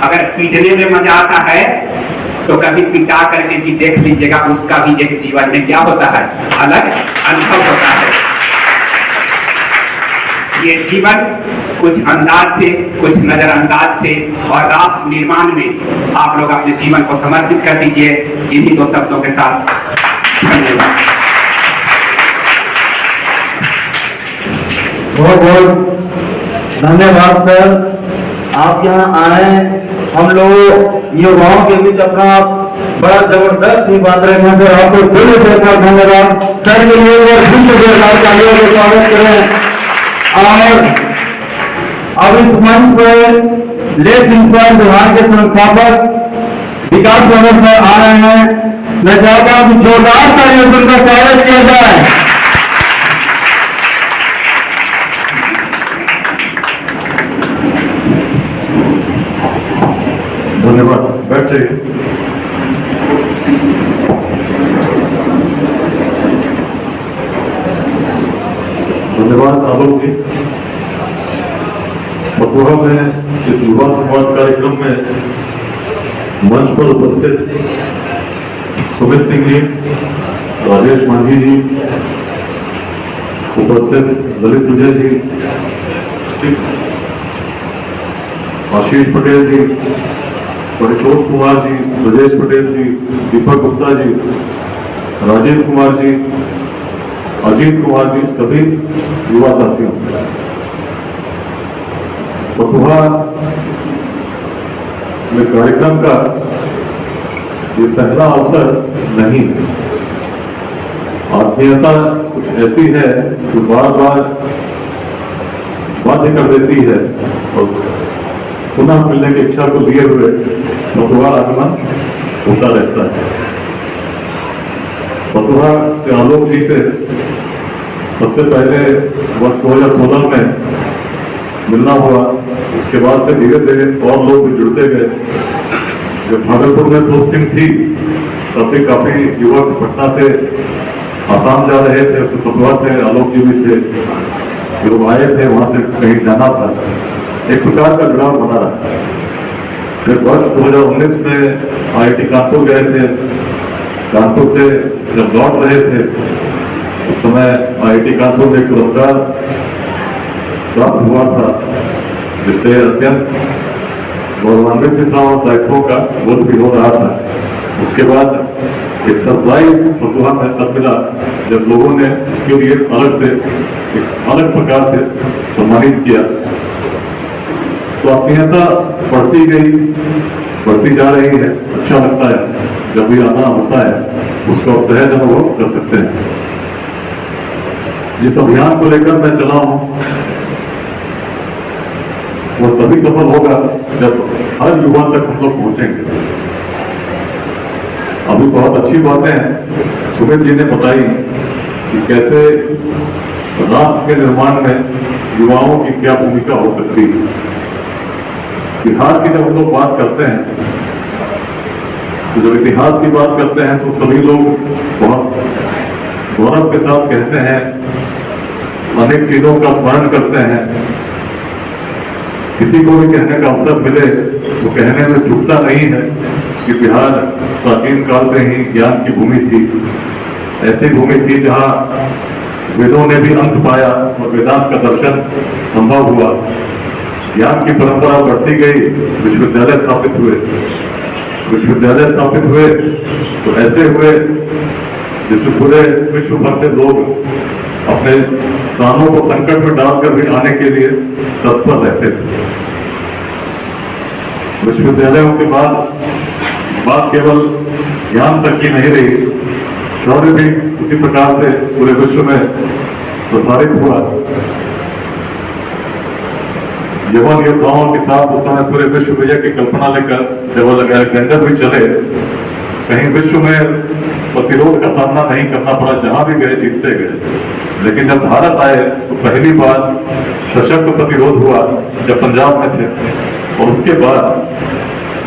अगर पीटने में मजा आता है तो कभी पिटा करके भी देख लीजिएगा, उसका भी एक जीवन में क्या होता है, अलग अनुभव होता है। ये जीवन कुछ अंदाज से, कुछ नजरअंदाज से और राष्ट्र निर्माण में आप लोग अपने जीवन को समर्पित कर दीजिए। इन्हीं दो शब्दों के साथ धन्यवाद। बहुत बहुत धन्यवाद सर, आप यहाँ आए, हम लोग युवाओं के बीच अपना बड़ा जबरदस्त ही बात रहे हैं सर, आपको दिल से धन्यवाद सर के लिए। और स्वागत करें। और अब इस मंच पर लेस इंस्पायर बिहार के संस्थापक विकास भवन सर आ रहे हैं। मैं चाहता हूं कि जोरदार तालियों से उनका स्वागत किया जाए। धन्यवाद। बैठ जाइए। धन्यवाद आलोक जी। मथुरा में इस युवा संवाद कार्यक्रम में मंच पर उपस्थित सुमित सिंह जी, राजेश मांझी जी, उपस्थित ललित विजय जी, आशीष पटेल जी, परितोष कुमार जी, ब्रजेश पटेल जी, दीपक गुप्ता जी, राजीव कुमार जी, अजीत कुमार जी, सभी युवा साथियों, मथुरा में कार्यक्रम का ये पहला अवसर नहीं है। आत्मीयता कुछ ऐसी है जो बार बार बाध्य कर देती है और पुनः मिलने की इच्छा को लिए हुए मथुरा आगमन होता रहता है। मथुरा से आलोक जी से सबसे पहले वर्ष 2016 में मिलना हुआ। उसके बाद से धीरे धीरे और लोग भी जुड़ते गए। जब भागलपुर में पोस्टिंग थी तब भी काफी युवक पटना से आसाम जा रहे थे, मथुरा से आलोक जी भी थे, लोग आए थे, वहां से कहीं जाना था, एक प्रकार का जुड़ाव बना रहा। फिर वर्ष 2019 में IIT कानपुर गए थे। कानपुर से जब लौट रहे थे उस समय IIT कानपुर में एक पुरस्कार प्राप्त हुआ था जिससे अत्यंत गौरवान्वित भी था और दायित्वों का बोध भी हो रहा था। उसके बाद एक सरप्राइज मथुरा में तब मिला जब लोगों ने इसके लिए एक अलग प्रकार से सम्मानित किया। तो आत्मीयता बढ़ती गई, बढ़ती जा रही है। अच्छा लगता है जब भी आना होता है, उसको सहज अनुभव कर सकते हैं। जिस अभियान को लेकर मैं चला हूं वो तभी सफल होगा जब हर युवा तक हम लोग पहुंचेंगे। अभी बहुत अच्छी बातें सुमित जी ने बताई कि कैसे राष्ट्र के निर्माण में युवाओं की क्या भूमिका हो सकती है। बिहार की जब हम लोग बात करते हैं तो जब इतिहास की बात करते हैं तो सभी लोग बहुत गौरव के साथ कहते हैं, अनेक चीजों का स्मरण करते हैं। किसी को भी कहने का अवसर मिले तो कहने में चूकता नहीं है कि बिहार प्राचीन काल से ही ज्ञान की भूमि थी। ऐसी भूमि थी जहां वेदों ने भी अंत पाया और वेदांत का दर्शन संभव हुआ। ज्ञान की परंपरा बढ़ती गई, विश्वविद्यालय स्थापित हुए तो ऐसे हुए जिसमें पूरे विश्व भर से लोग अपने प्राणों को संकट में डालकर भी आने के लिए तत्पर रहते थे। विश्वविद्यालयों के बाद बात केवल ज्ञान तक की नहीं रही, शौर्य भी उसी प्रकार से पूरे विश्व में प्रसारित हुआ। यवन योद्धाओं के साथ उस समय पूरे विश्व विजय की कल्पना लेकर जब अलेक्जेंडर भी चले, कहीं विश्व में प्रतिरोध का सामना नहीं करना पड़ा, जहां भी गए जीतते गए। लेकिन जब भारत आए तो पहली बार सशक्त प्रतिरोध हुआ जब पंजाब में थे। और उसके बाद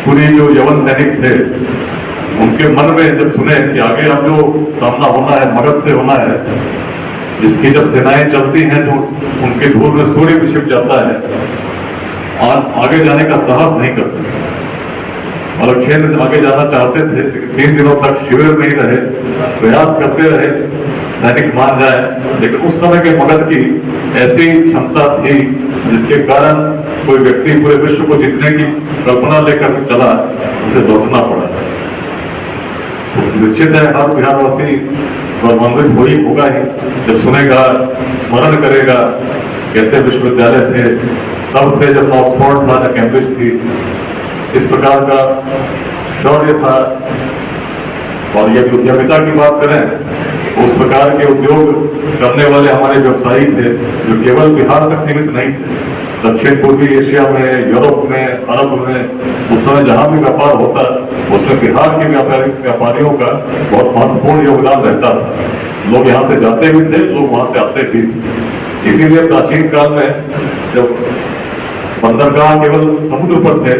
पूरी जो यवन सैनिक थे उनके मन में जब सुने कि आगे अब जो सामना होना है मगध से होना है, जिसकी जब सेनाएं चलती हैं तो उनके धूल में सूर्य भी छिप जाता है, आगे जाने का साहस नहीं कर सकते। अलगक्षेत्र से आगे जाना चाहते थे लेकिन 3 दिनों तक शिविर में ही रहे, प्रयास करते रहे सैनिक मान जाए। लेकिन उस समय के मगध की ऐसी क्षमता थी जिसके कारण कोई व्यक्ति पूरे विश्व को जीतने की कल्पना लेकर चला, उसे लौटना पड़ा। निश्चित है हर बिहारवासी गौरवान्वित हो ही होगा ही जब सुनेगा, स्मरण करेगा कैसे विश्वविद्यालय थे, तब थे जब ऑक्सफोर्ड था, जब कैम्ब्रिज थी। इस प्रकार का शौर्य था। और यदि उद्यमिता की बात करें, उस प्रकार के उद्योग करने वाले हमारे व्यवसायी थे जो केवल बिहार तक सीमित नहीं थे। दक्षिण पूर्वी एशिया में, यूरोप में, अरब में, उस समय जहाँ भी व्यापार होता उसमें बिहार के व्यापारियों का बहुत महत्वपूर्ण योगदान रहता था। लोग यहाँ से जाते भी थे, लोग वहाँ से आते भी थे। इसीलिए प्राचीन काल में जब बंदरगाह केवल समुद्र पर थे,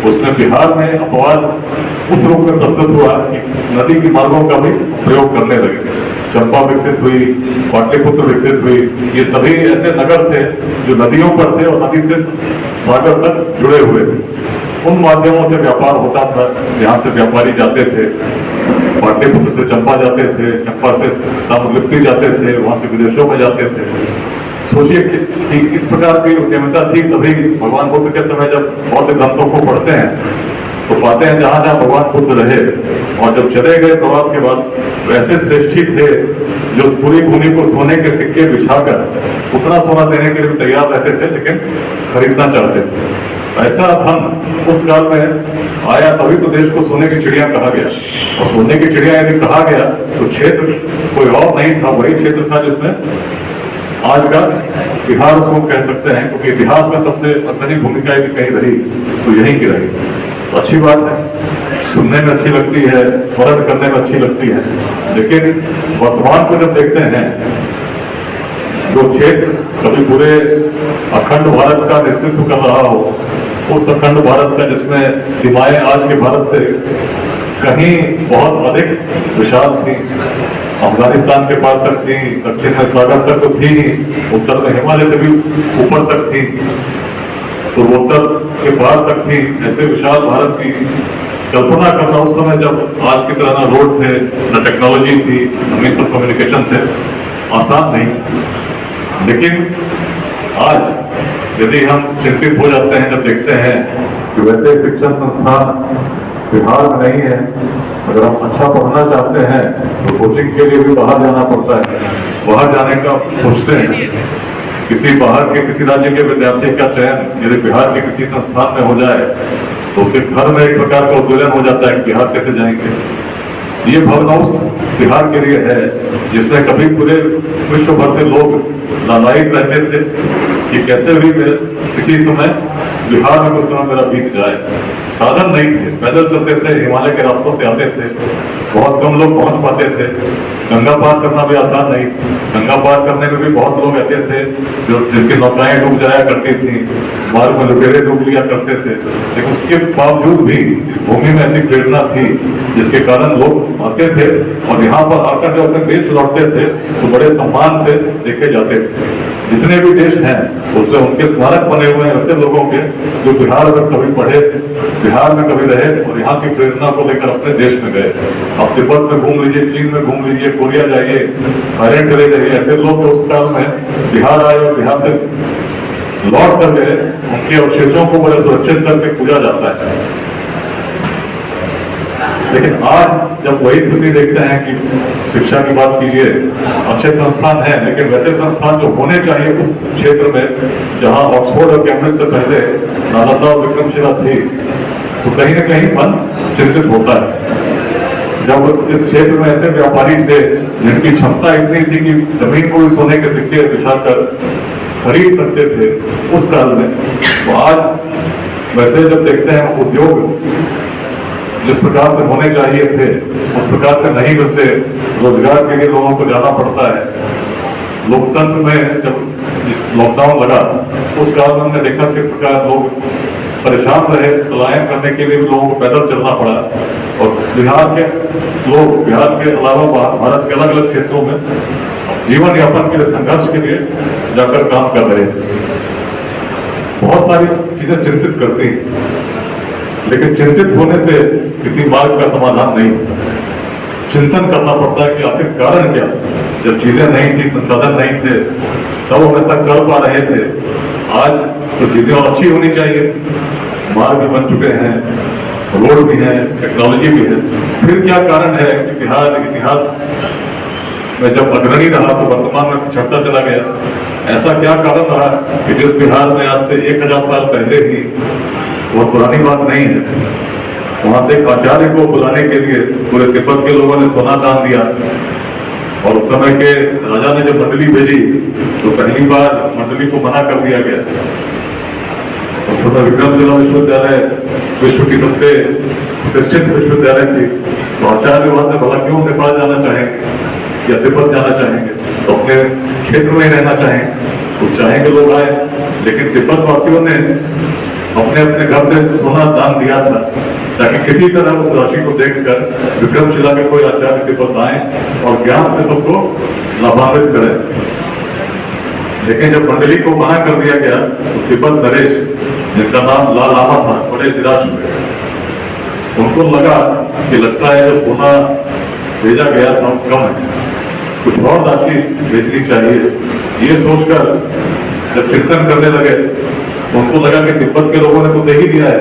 उसमें बिहार में अपवाद उस रूप में प्रस्तुत हुआ कि नदी की मार्गों का भी प्रयोग करने लगे। चंपा विकसित हुई, पाटलिपुत्र विकसित हुई, ये सभी ऐसे नगर थे जो नदियों पर थे और नदी से सागर तक जुड़े हुए थे। उन माध्यमों से व्यापार होता था, यहाँ से व्यापारी जाते थे, पाटलिपुत्र से चंपा जाते थे, चंपा से ताम्रलिप्ति जाते थे, वहां से विदेशों में जाते थे। सोचिए कि इस प्रकार की उद्यमिता थी। तभी भगवान बुद्ध के समय जब बौद्ध ग्रंथों को पढ़ते हैं तो पाते हैं जहां जहां भगवान बुद्ध रहे और जब चले गए प्रवास के बाद वैसे श्रेष्ठी थे जो पूरी भूमि को सोने के सिक्के बिछाकर उतना सोना देने के लिए तैयार रहते थे, लेकिन खरीदना चाहते थे। ऐसा धन उस काल में आया, तभी तो देश को सोने की चिड़िया कहा गया। और सोने की चिड़िया यदि कहा गया तो क्षेत्र कोई और नहीं था, वही क्षेत्र था जिसमें आज का बिहार उसको कह सकते हैं, क्योंकि इतिहास में सबसे अग्रणी भूमिका यदि कहीं रही तो यहीं की रही। तो अच्छी बात है, सुनने में अच्छी लगती है, स्मरण करने में अच्छी लगती है, लेकिन वर्तमान को जब देखते हैं जो क्षेत्र कभी पूरे अखंड भारत का नेतृत्व कर रहा हो, उस अखंड भारत का जिसमें सीमाएं आज के भारत से कहीं बहुत अधिक विशाल थी, अफगानिस्तान के पार तक थी, दक्षिण में सागर तक तो थी, उत्तर में हिमालय से भी ऊपर तक थी, पूर्वोत्तर के पार तक थी, ऐसे विशाल भारत की कल्पना करना उस समय जब आज की तरह न रोड थे, न टेक्नोलॉजी थी, न मीन्स ऑफ कम्युनिकेशन थे, आसान नहीं। लेकिन आज यदि हम चिंतित हो जाते हैं जब देखते हैं कि वैसे शिक्षण संस्थान बिहार में नहीं है, अगर हम अच्छा पढ़ना चाहते हैं तो कोचिंग के लिए भी बाहर जाना पड़ता है। बाहर जाने का सोचते हैं, किसी बाहर के किसी राज्य के विद्यार्थी का चयन यदि बिहार के किसी संस्थान में हो जाए तो उसके घर में एक प्रकार का उद्वेलन हो जाता है कि बिहार कैसे जाएंगे। ये भावना उस बिहार के लिए है जिसमें कभी पूरे विश्व भर से लोग लालायित रहते थे कि कैसे भी किसी समय बिहार में कुछ समय मेरा बीत जाए। साधन नहीं थे, पैदल चलते थे, हिमालय के रास्तों से आते थे, बहुत कम लोग पहुंच पाते थे। गंगा पार करना भी आसान नहीं, गंगा पार करने में भी बहुत लोग ऐसे थे जो जिनकी नौकाएं डूब जाया करती थी, मार्ग में लुटेरे डूब लिया करते थे। लेकिन उसके बावजूद भी इस भूमि में ऐसी प्रेरणा थी जिसके कारण लोग आते थे और यहाँ पर आकर जब अपने देश लौटते थे तो बड़े सम्मान से देखे जाते थे। जितने भी देश हैं उसमें उनके स्मारक बने हुए हैं ऐसे लोगों के जो बिहार में कभी पढ़े, बिहार में कभी रहे और यहाँ की प्रेरणा को लेकर अपने देश में गए। आप तिब्बत में घूम लीजिए, चीन में घूम लीजिए, कोरिया जाइए, थाईलैंड चले जाइए, ऐसे लोग उस काल में बिहार आए और बिहार से लौट कर गए, उनके अवशेषों को बड़े सुरक्षित करके पूजा जाता है। लेकिन आज जब वही स्थिति देखते हैं कि शिक्षा की बात कीजिए, अच्छे संस्थान हैं लेकिन वैसे संस्थान जो होने चाहिए उस क्षेत्र में जहां ऑक्सफोर्ड और कैम्ब्रिज से पहले नालंदा और विक्रमशिला थी, तो कहीं न कहीं मन चिंतित होता है। जब इस क्षेत्र में ऐसे व्यापारी थे जिनकी क्षमता इतनी थी कि जमीन को भी सोने के सिक्के बिछाकर खरीद सकते थे उस काल में, तो आज वैसे जब देखते हैं उद्योग जिस प्रकार से होने चाहिए थे उस प्रकार से नहीं मिलते, रोजगार के लिए लोगों को जाना पड़ता है। लोकतंत्र में जब लॉकडाउन लगा उस काल में हमने देखा किस प्रकार लोग परेशान रहे, पलायन करने के लिए भी लोगों को पैदल चलना पड़ा और बिहार के लोग बिहार के अलावा भारत के अलग अलग क्षेत्रों में जीवन यापन के लिए संघर्ष के लिए जाकर काम कर रहे थे। बहुत सारी चीजें चिंतित करती हैं, लेकिन चिंतित होने से किसी मार्ग का समाधान नहीं होता। चिंतन करना पड़ता है कि आखिर कारण क्या, जब चीजें नहीं थी, संसाधन नहीं थे, तब हम ऐसा कर पा रहे थे। आज तो चीजें और अच्छी होनी चाहिए, मार्ग भी बन चुके हैं, रोड भी है, टेक्नोलॉजी भी है, फिर क्या कारण है कि बिहार इतिहास में जब अग्रणी रहा तो वर्तमान में पिछड़ता चला गया? ऐसा क्या कारण रहा कि जिस बिहार में आज से 1000 साल पहले ही, बहुत पुरानी बात नहीं है, वहां से एक आचार्य को बुलाने के लिए पूरे तिब्बत के लोगों ने सोना दान दिया और उस समय के राजा ने जब मंडली भेजी तो पहली बार मंडली को मना कर दिया गया। उस समय विक्रमशिला विश्वविद्यालय विश्व की सबसे प्रतिष्ठित विश्वविद्यालय थी, तो आचार्य वहां से भला क्यों नेपाल जाना चाहेंगे या तिब्बत जाना चाहेंगे, तो अपने क्षेत्र में ही रहना चाहेंगे, तो चाहेंगे लोग आए। लेकिन तिब्बत वासियों ने अपने अपने घर से सोना दान दिया था ताकि किसी तरह उस राशि को देखकर विक्रमशिला के कोई आचार्य तिब्बत आए और ज्ञान से सबको लाभान्वित करें। लेकिन जब मंडली को मना कर दिया गया तो तिब्बत नरेश, जिनका नाम लाल लामा था, बड़े निराश हुए। उनको लगा कि लगता है जो सोना भेजा गया था वो कम है, कुछ और राशि भेजनी चाहिए। ये सोचकर जब चिंतन करने लगे तो उनको लगा कि तिब्बत के लोगों ने तो दे ही दिया है,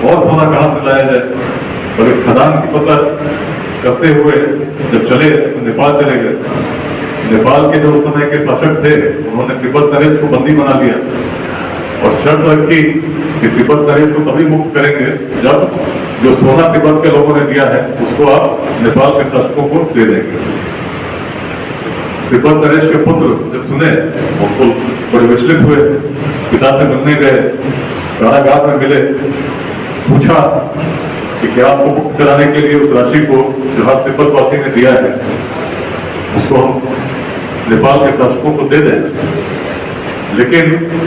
और सोना कहां से लाया जाए। और एक खदान की पता करते हुए जब चले तो नेपाल चले गए। नेपाल के जो उस समय के शासक थे उन्होंने तिब्बत नरेश को बंदी बना लिया और शर्त रखी कि तिब्बत नरेश को तभी मुक्त करेंगे जब जो सोना तिब्बत के लोगों ने दिया है उसको आप नेपाल के शासकों को दे देंगे। तिब्बत नरेश के पुत्र जब सुने उनको बड़े विचलित हुए, पिता से मिलने गए, कारागार में मिले, पूछा कि क्या आपको मुक्त कराने के लिए उस राशि को जो आप तिब्बत वासी ने दिया है उसको हम नेपाल के शासकों को दे दें। लेकिन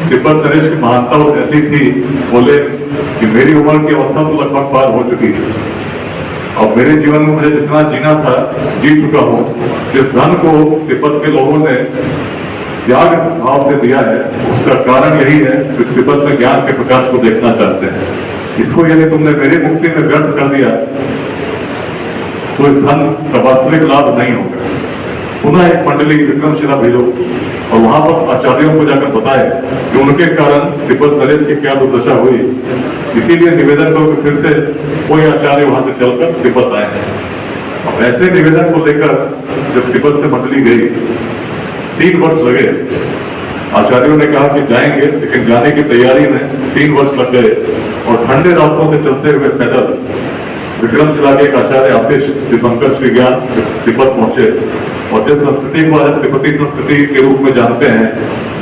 तिब्बत नरेश की महानता उस ऐसी थी, बोले कि मेरी उम्र की अवस्था तो लगभग पार हो चुकी है और मेरे जीवन में मुझे जितना जीना था जी चुका हूं। जिस धन को तिब्बत के लोगों ने त्याग भाव से दिया है उसका कारण यही है कि तिब्बत में ज्ञान के प्रकाश को देखना चाहते हैं। इसको यदि तुमने मेरी मुक्ति में व्यर्थ कर दिया तो इस धन का वास्तविक लाभ नहीं होगा। पुनः एक मंडली विक्रमशिला भेजो और वहां पर आचार्यों को जाकर बताए कि उनके कारण तिब्बत नरेश की क्या दुर्दशा हुई। इसीलिए निवेदन करो कि फिर से कोई आचार्य वहां से चलकर तिब्बत आए। अब ऐसे निवेदन को लेकर जब तिब्बत से मंडली गई 3 वर्ष लगे। आचार्यों ने कहा कि जाएंगे, लेकिन जाने की तैयारी में 3 वर्ष लग गए और ठंडे रास्तों से चलते हुए पैदल विक्रमशिला के एक आचार्य आतिश दीपंकर श्री ज्ञान तिब्बत पहुंचे और जिस संस्कृति को आज तिब्बती संस्कृति के रूप में जानते हैं,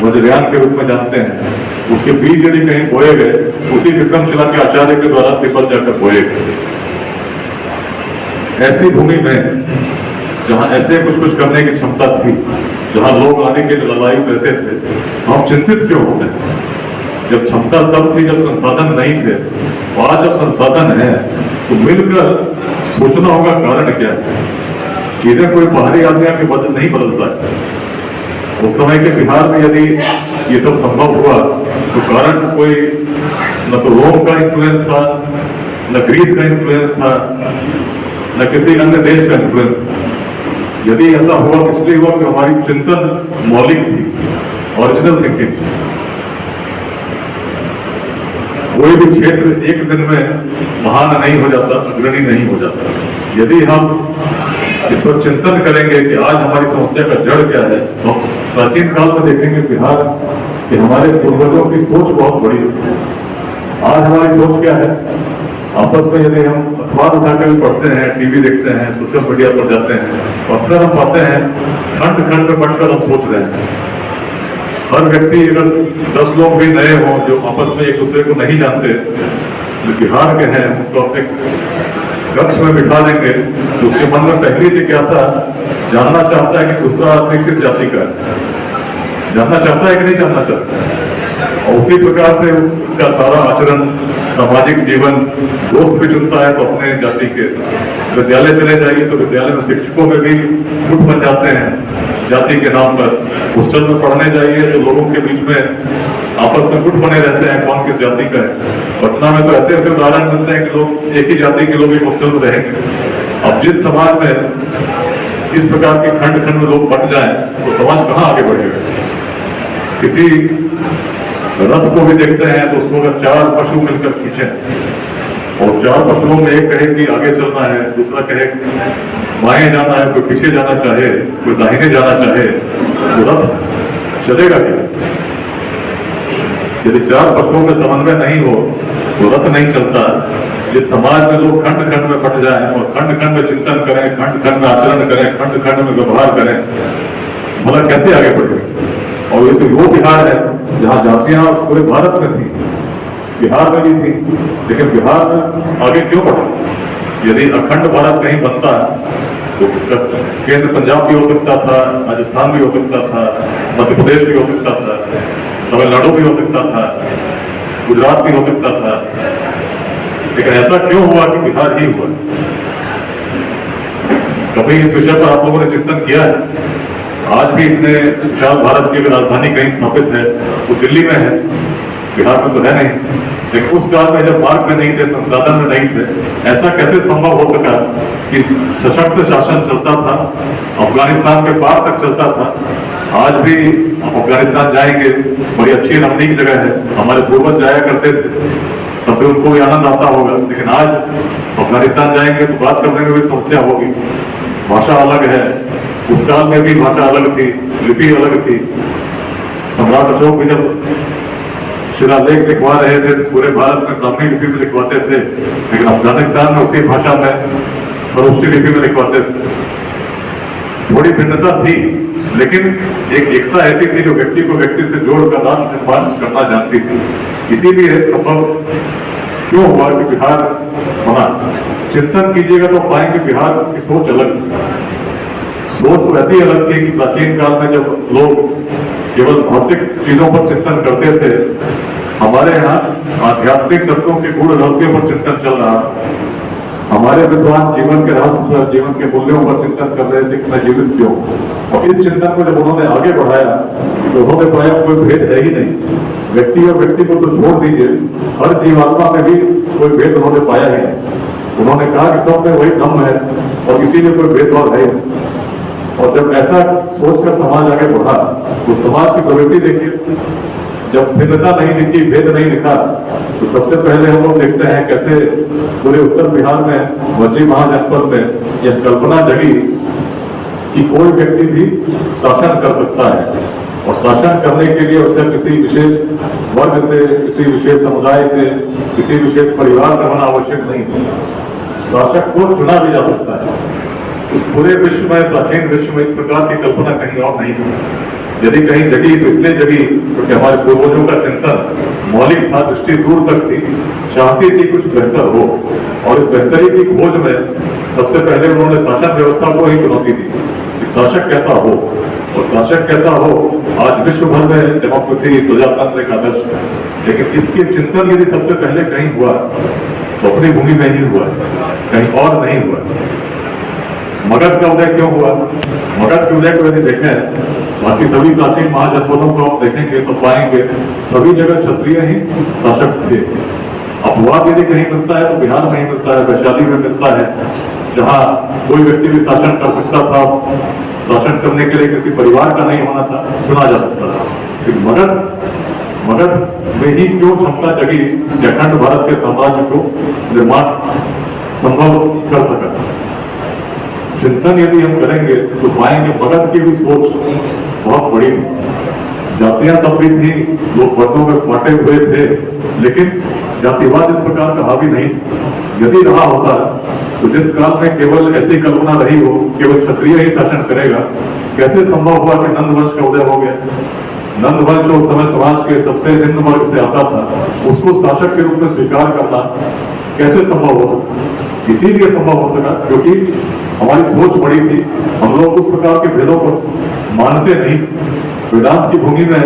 वज्रयान के रूप में जानते हैं, उसके बीज यदि कहीं बोए गए उसी विक्रमशिला के आचार्य के द्वारा तिब्बत जाकर बोए गए। ऐसी भूमि में जहां ऐसे कुछ करने की क्षमता थी, जहां लोग आने के लिए ललायित रहते थे, हम चिंतित क्यों होते हैं? जब क्षमता तब थी जब संसाधन नहीं थे, और आज जब संसाधन है तो मिलकर सोचना होगा कारण क्या है। चीजें कोई बाहरी आदमी आके नहीं बदलता है। उस समय के बिहार में यदि ये सब संभव हुआ तो कारण कोई न तो रोम का इन्फ्लुएंस था, न ग्रीस का इन्फ्लुएंस था, न किसी अन्य देश का इन्फ्लुएंस था। यदि ऐसा हुआ इसलिए हुआ कि हमारी चिंतन मौलिक थी, ओरिजिनल थिंकिंग। कोई भी क्षेत्र एक दिन में महान नहीं हो जाता, अग्रणी नहीं हो जाता। यदि हम इस पर चिंतन करेंगे कि आज हमारी समस्या का जड़ क्या है, तो प्राचीन काल में देखेंगे बिहार कि हमारे पूर्वजों की सोच बहुत बड़ी है। आज हमारी सोच क्या है? आपस में यदि हम अखबार उठाकर भी पढ़ते हैं, टीवी देखते हैं, सोशल मीडिया पर जाते हैं, तो अक्सर हम पाते हैं खंड खंड में बढ़कर हम सोच रहे हैं। हर व्यक्ति अगर 10 लोग भी नए हों जो आपस में एक दूसरे को नहीं जानते, जो बिहार के हैं, उनको अपने कक्ष में बिठा देंगे तो उसके मन में पहली जिज्ञासा जानना चाहता है कि दूसरा आदमी किस जाति का है। जानना चाहता है कि नहीं जानना चाहता। और उसी प्रकार से उसका सारा आचरण, सामाजिक जीवन, दोस्त भी चुनता है तो अपने जाति के। विद्यालय चले जाइए तो विद्यालय में शिक्षकों में भी गुट बन जाते हैं जाति के नाम पर। हॉस्टल में पढ़ने जाइए तो लोगों के बीच में आपस में गुट बने रहते हैं कौन किस जाति का है। पटना में तो ऐसे ऐसे उदाहरण मिलते हैं कि लोग एक ही जाति के लोग एक हॉस्टल में रहेंगे। अब जिस समाज में इस प्रकार के खंड खंड में लोग बट जाएं तो समाज कहाँ आगे बढ़ेगा? किसी रथ को भी देखते हैं तो उसको अगर 4 पशु मिलकर खींचे और 4 पशुओं में एक कहे कि आगे चलना है, दूसरा कहे बाएं जाना है, कोई पीछे जाना चाहे, कोई दाहिने जाना चाहे, तो रथ चलेगा क्या? यदि 4 पशुओं में समन्वय नहीं हो तो रथ नहीं चलता। जिस समाज में लोग खंड खंड में बट जाए और खंड खंड में चिंतन करें, खंड खंड में आचरण करें, खंड खंड में व्यवहार करें, भला कैसे आगे बढ़े? और ये तो वो बिहार है जहां जातियां पूरे भारत में थी। बिहार में भी थी, लेकिन बिहार आगे क्यों बढ़ा? यदि अखंड भारत कहीं बनता है तो इसका केंद्र पंजाब भी हो सकता था, राजस्थान भी हो सकता था, मध्य प्रदेश भी हो सकता था, तमिलनाडु भी हो सकता था, गुजरात भी हो सकता था, लेकिन ऐसा क्यों हुआ कि बिहार ही हुआ? कभी इस विषय पर आप लोगों ने चिंतन किया है? आज भी इतने विशाल भारत की अगर राजधानी कहीं स्थापित है वो दिल्ली में है, बिहार में तो है नहीं। लेकिन उस काल में जब मार्ग में नहीं थे, संसाधन में नहीं थे, ऐसा कैसे संभव हो सका कि सशक्त शासन चलता था, अफगानिस्तान के पार तक चलता था? आज भी आप अफगानिस्तान जाएंगे, बड़ी अच्छी रमणीक जगह है, हमारे पूर्वज जाया करते थे, तब भी उनको भी आनंद आता होगा। लेकिन आज अफगानिस्तान जाएंगे तो बात करने में भी समस्या होगी, भाषा अलग है, उस काल में भी भाषा अलग थी, लिपि अलग थी। सम्राट अशोक भी जब शिलालेख लिखवा रहे थे पूरे भारत में ब्राह्मी लिपि में लिखवाते थे, लेकिन अफगानिस्तान में उसी भाषा में फरोशी लिपि में लिखवाते थे। थोड़ी भिन्नता थी, लेकिन एक एकता ऐसी थी जो व्यक्ति को व्यक्ति से जोड़कर राष्ट्र निर्माण करना जानती थी। इसीलिए संभव क्यों हुआ कि बिहार बना? चिंतन कीजिएगा तो पाएंगे बिहार की सोच अलग थी। सोच तो ऐसी अलग थी कि प्राचीन काल में जब लोग केवल भौतिक चीजों पर चिंतन करते थे, हमारे यहाँ आध्यात्मिक तत्वों के गूढ़ रहस्यों पर चिंतन चल रहा था। हमारे विद्वान जीवन के रहस्य पर, जीवन के मूल्यों पर चिंतन कर रहे थे कि मैं जीवित क्यों। और इस चिंतन को जब उन्होंने आगे बढ़ाया तो उन्होंने पाया कोई भेद है ही नहीं। व्यक्ति और व्यक्ति को तो छोड़ दीजिए, हर जीवात्मा में भी कोई भेद उन्होंने पाया ही नहीं। उन्होंने कहा कि सब में वही ब्रह्म है और किसी में कोई भेदभाव है। और जब ऐसा सोचकर समाज आगे बढ़ा तो समाज की प्रवृत्ति देखिए, जब भिन्नता नहीं दिखी, भेद नहीं दिखा, तो सबसे पहले हम लोग देखते हैं कैसे पूरे उत्तर बिहार में वज्जी महाजनपद में यह कल्पना जगी कि कोई व्यक्ति भी शासन कर सकता है, और शासन करने के लिए उसका किसी विशेष वर्ग से, किसी विशेष समुदाय से, किसी विशेष परिवार से होना आवश्यक नहीं है। शासक को चुना भी जा सकता है। उस पूरे विश्व में, प्राचीन विश्व में इस प्रकार की कल्पना कहीं और नहीं थी। यदि कहीं जगी तो इसलिए जगी क्योंकि हमारे पूर्वजों का चिंतन मौलिक था, दृष्टि दूर तक थी, चाहती थी कुछ बेहतर हो, और इस बेहतरी की खोज में सबसे पहले उन्होंने शासन व्यवस्था को ही चुनौती दी कि शासक कैसा हो, और शासक कैसा हो। आज विश्व भर में डेमोक्रेसी, प्रजातंत्र एक आदर्श है, लेकिन इसके चिंतन यदि सबसे पहले कहीं हुआ तो अपनी भूमि में ही हुआ, कहीं और नहीं हुआ। मगध का उदय क्यों हुआ? मगध के उदय को यदि देखें, बाकी सभी प्राचीन महाजनपदों को आप देखेंगे तो पाएंगे सभी जगह क्षत्रिय ही शासक थे। अपवाद यदि कहीं मिलता है तो बिहार में ही मिलता है, वैशाली में मिलता है, जहाँ कोई व्यक्ति भी शासन कर सकता था। शासन करने के लिए किसी परिवार का नहीं होना था, चुना जा सकता था। लेकिन मगध में ही क्यों क्षमता जगी कि अखंड भारत के साम्राज्य को निर्माण संभव कर सका? चिंतन यदि हम करेंगे तो पाएंगे मगध की भी सोच बहुत बड़ी थी। जातियां तब भी थी, लोग वर्गों में बांटे हुए थे, लेकिन जातिवाद इस प्रकार का हावी नहीं। यदि रहा होता तो जिस काल में केवल ऐसी कल्पना रही हो केवल क्षत्रिय ही शासन करेगा, कैसे संभव हुआ कि नंद वंश का उदय हो गया? नंद वंश जो उस समय समाज के सबसे निम्न वर्ग से आता था, उसको शासक के रूप में स्वीकार करना कैसे संभव हो सका? इसीलिए संभव हो सका क्योंकि हमारी सोच बड़ी थी। हम लोग उस प्रकार के भेदों को मानते नहीं। वेदांत की भूमि में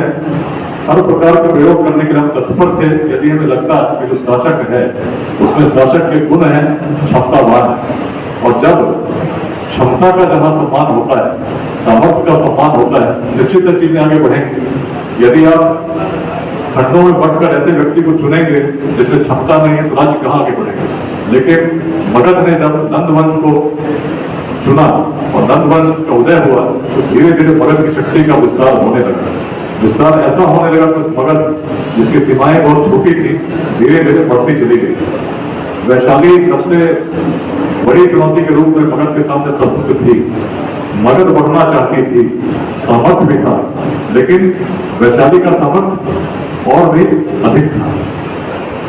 हर प्रकार का प्रयोग करने के लिए हम तत्पर थे, यदि हमें लगता कि जो शासक है उसमें शासक के गुण है, क्षमतावान है। और जब क्षमता का जहां सम्मान होता है, सामर्थ्य का सम्मान होता है, निश्चित चीजें आगे बढ़ेंगी। यदि आप खंडों में बंटकर ऐसे व्यक्ति को चुनेंगे जिसमें क्षमता नहीं है तो राज्य कहाँ आगे बढ़ेगा? लेकिन मगध ने जब नंद वंश को चुना और नंद वंश का उदय हुआ तो धीरे धीरे मगध की शक्ति का विस्तार होने लगा। विस्तार ऐसा होने लगा कि मगध, जिसकी सीमाएं बहुत छोटी थी, धीरे धीरे बढ़ती चली गई। वैशाली सबसे बड़ी चुनौती के रूप में मगध के सामने प्रस्तुत थी। मगध बढ़ना चाहती थी, सामर्थ्य भी था, लेकिन वैशाली का सामर्थ्य और भी अधिक था,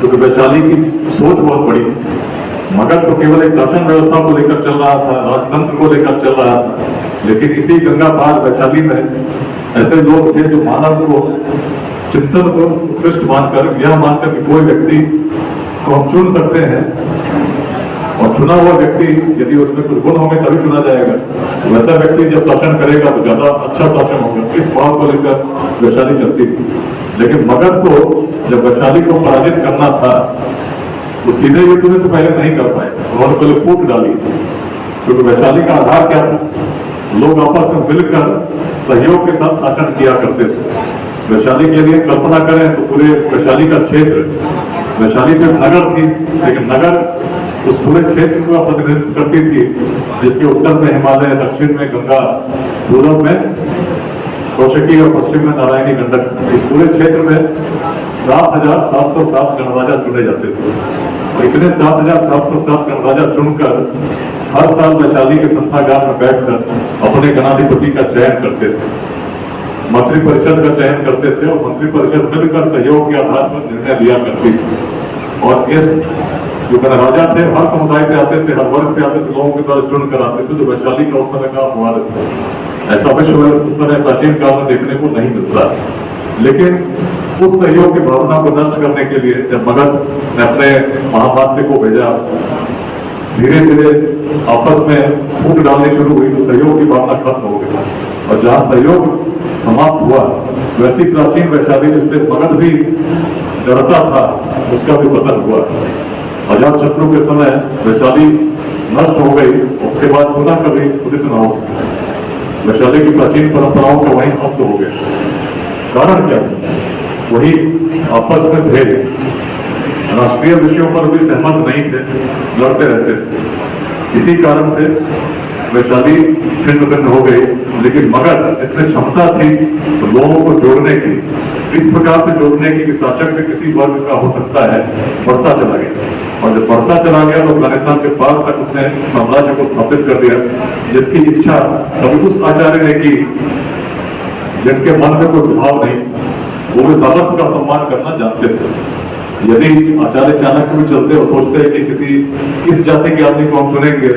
क्योंकि वैशाली की सोच बहुत बड़ी थी। मगध तो केवल एक शासन व्यवस्था को लेकर चल रहा था, राजतंत्र को लेकर चल रहा था, लेकिन इसी गंगा पार वैशाली में ऐसे लोग थे जो मानव को चिंतन को उत्कृष्ट मानकर, यह मानकर कि कोई व्यक्ति को हम चुन सकते हैं और चुना हुआ व्यक्ति यदि उसमें कुछ गुण होंगे तभी चुना जाएगा, वैसा व्यक्ति जब शासन करेगा तो ज्यादा अच्छा शासन होगा। इस भाव को लेकर वैशाली चलती थी। लेकिन मगध को जब वैशाली को पराजित करना था तो सीधे युद्ध में तो पहले नहीं कर पाए, उन्होंने पहले फूट डाली, क्योंकि वैशाली का आधार क्या था? लोग आपस में मिलकर सहयोग के साथ शासन किया करते थे। वैशाली के लिए कल्पना करें तो पूरे वैशाली का क्षेत्र, वैशाली तो नगर थी लेकिन नगर उस पूरे क्षेत्र का प्रतिनिधित्व करती थी, जिसके उत्तर में हिमालय, दक्षिण में गंगा, पूर्व में कौशिकी और पश्चिम में नारायणी गंडक। इस पूरे क्षेत्र में 7,707 गणराजा चुने जाते थे और इतने 7,707 गणराजा चुनकर हर साल वैशाली के सभागार में बैठकर अपने गणाधिपति का चयन करते थे, मंत्रिपरिषद का चयन करते थे और मंत्रिपरिषद मिलकर सहयोग के आधार पर निर्णय लिया करती थी। और इस जो गणराजा थे हर समुदाय से आते थे, हर वर्ग से आते थे, लोगों के द्वारा चुन कर आते थे, जो वैशाली का उस समय का अपवाद था। ऐसा विश्व में उस समय प्राचीन काल में देखने को नहीं मिलता। लेकिन उस सहयोग की भावना को नष्ट करने के लिए जब मगध ने अपने महामात्य को भेजा, धीरे धीरे आपस में फूट डालनी शुरू हुई तो सहयोग की भावना खत्म हो गई और जहां सहयोग समाप्त हुआ वैसी प्राचीन वैशाली जिससे मगध भी डरता था उसका भी पतन हुआ। अजात शत्रु के समय वैशाली नष्ट हो गई, उसके बाद पुनः कभी उदित न हो सकी। वैशाली की प्राचीन परंपराओं का वहीं अस्त हो गया। कारण क्या है? वही आपस में भेद, राष्ट्रीय विषयों पर भी सहमत नहीं थे, लड़ते रहते थे। इसी कारण से वैशाली छिन्न भिन्न हो गई। लेकिन मगध इसमें क्षमता थी तो लोगों को जोड़ने की, इस प्रकार से जोड़ने की कि शासक भी किसी वर्ग का हो सकता है, बढ़ता चला गया। और जब बढ़ता चला गया तो अफगानिस्तान के पार तक उसने साम्राज्य को स्थापित कर दिया, जिसकी इच्छा कभी उस आचार्य ने की जिनके मन में कोई भाव नहीं, वो भी सामर्थ्य का सम्मान करना जानते थे। यदि आचार्य चाणक्य भी चलते और सोचते हैं कि किसी इस जाति के आदमी को हम चुनेंगे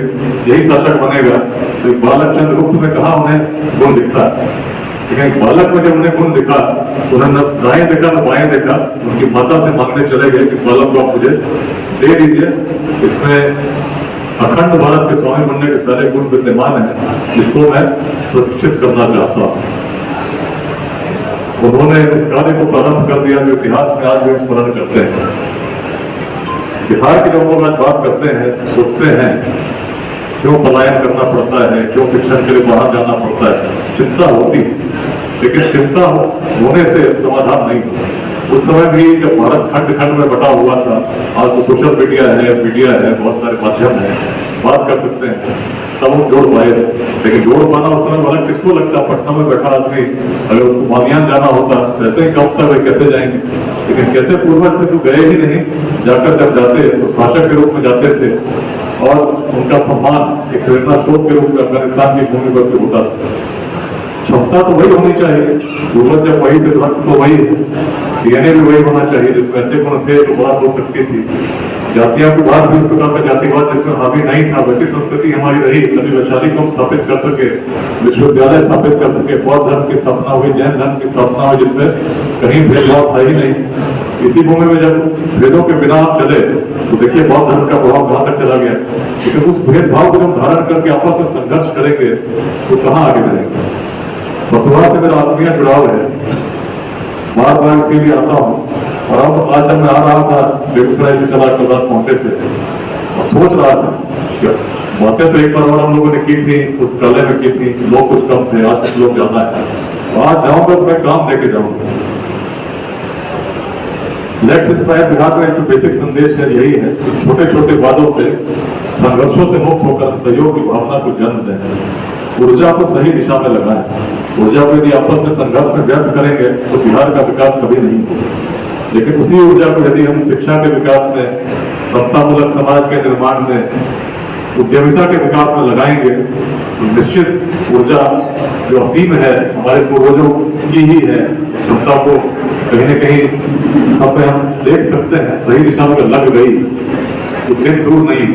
यही शासक बनेगा, तो एक बालक चंद्रगुप्त में कहा उन्हें गुण दिखता है। लेकिन बालक में जब उन्हें गुण दिखा तो उन्होंने न दाएं देखा न बाएं देखा, उनकी माता से मांगने चले गए कि इस बालक को आप मुझे दे दीजिए, इसमें अखंड भारत के स्वामी बनने के सारे गुण विद्यमान है, जिसको मैं प्रशिक्षित करना चाहता हूँ। उन्होंने उस कार्य को प्रारंभ कर दिया जो इतिहास में आज भी स्मरण करते हैं। बिहार के जो लोग आज बात करते हैं, सोचते हैं क्यों पलायन करना पड़ता है, क्यों शिक्षण के लिए बाहर जाना पड़ता है, चिंता होती, लेकिन चिंता होने से समाधान नहीं होता। उस समय भी जब भारत खंड खंड में बटा हुआ था, आज तो सोशल मीडिया है, बहुत सारे माध्यम है, बात कर सकते हैं, तब वो जोड़ पाए। लेकिन जोड़ पाना उस समय वाला किसको लगता? पटना में बैठा आदमी अगर उसको बालियान जाना होता वैसे ही कब तक वे कैसे जाएंगे? लेकिन कैसे पूर्वज थे तो गए ही नहीं, जाकर जब जाते तो शासक के रूप में जाते थे और उनका सम्मान एक प्रेरणा स्रोत के रूप में अफगानिस्तान की भूमि पर होता था। क्षमता तो वही होनी चाहिए, पूर्वज जब वही थे, ध्वज तो वही है, डीएनए भी वही होना चाहिए, जिसमें ऐसे गुण थे तो बड़ा सोच सकती थी। जातियों के बाद भी इस प्रकार का जातिवाद जिसमें हावी नहीं था, वैसी संस्कृति हमारी रही, तभी वैशाली को हम स्थापित कर सके, विश्वविद्यालय स्थापित कर सके, बौद्ध धर्म की स्थापना हुई, जैन धर्म की स्थापना हुई, जिसमें कहीं भेदभाव था ही नहीं। इसी भूमि में जब भेदों के बिना आप चले तो देखिए बौद्ध धर्म का प्रभाव कहां तक चला गया। लेकिन उस भेदभाव को जब धारण करके आपस में संघर्ष करेंगे तो कहां आगे जाएंगे? फतुहा से मेरा आत्मीय जुड़ाव है, बार बार इसीलिए आता हूँ। और अब आज जब मैं आ रहा था, बेगूसराय से चला कल रात पहुंचे थे और सोच रहा था कि बातें तो एक बार और हम लोगों ने की थी, पुस्तकालय में की थी, लोग कुछ कम थे, आज कुछ लोग ज्यादा है। आज जाऊंगा तो मैं काम लेके जाऊंगा। लेट्स इंस्पायर बिहार का एक बेसिक संदेश है, यही है कि छोटे छोटे वादों से, संघर्षों से मुक्त होकर सहयोग की भावना को जन्म दें, ऊर्जा को सही दिशा में लगाएं। ऊर्जा को यदि आपस में संघर्ष में व्यर्थ करेंगे तो बिहार का विकास कभी नहीं होगा। लेकिन उसी ऊर्जा को यदि हम शिक्षा के विकास में, समतामूलक समाज के निर्माण में, उद्यमिता के विकास में लगाएंगे तो निश्चित ऊर्जा जो असीम है, हमारे पूर्वजों की ही है, क्षमता को कहीं न कहीं सब में हम देख सकते हैं, सही दिशा में लग गई तो दिन दूर नहीं।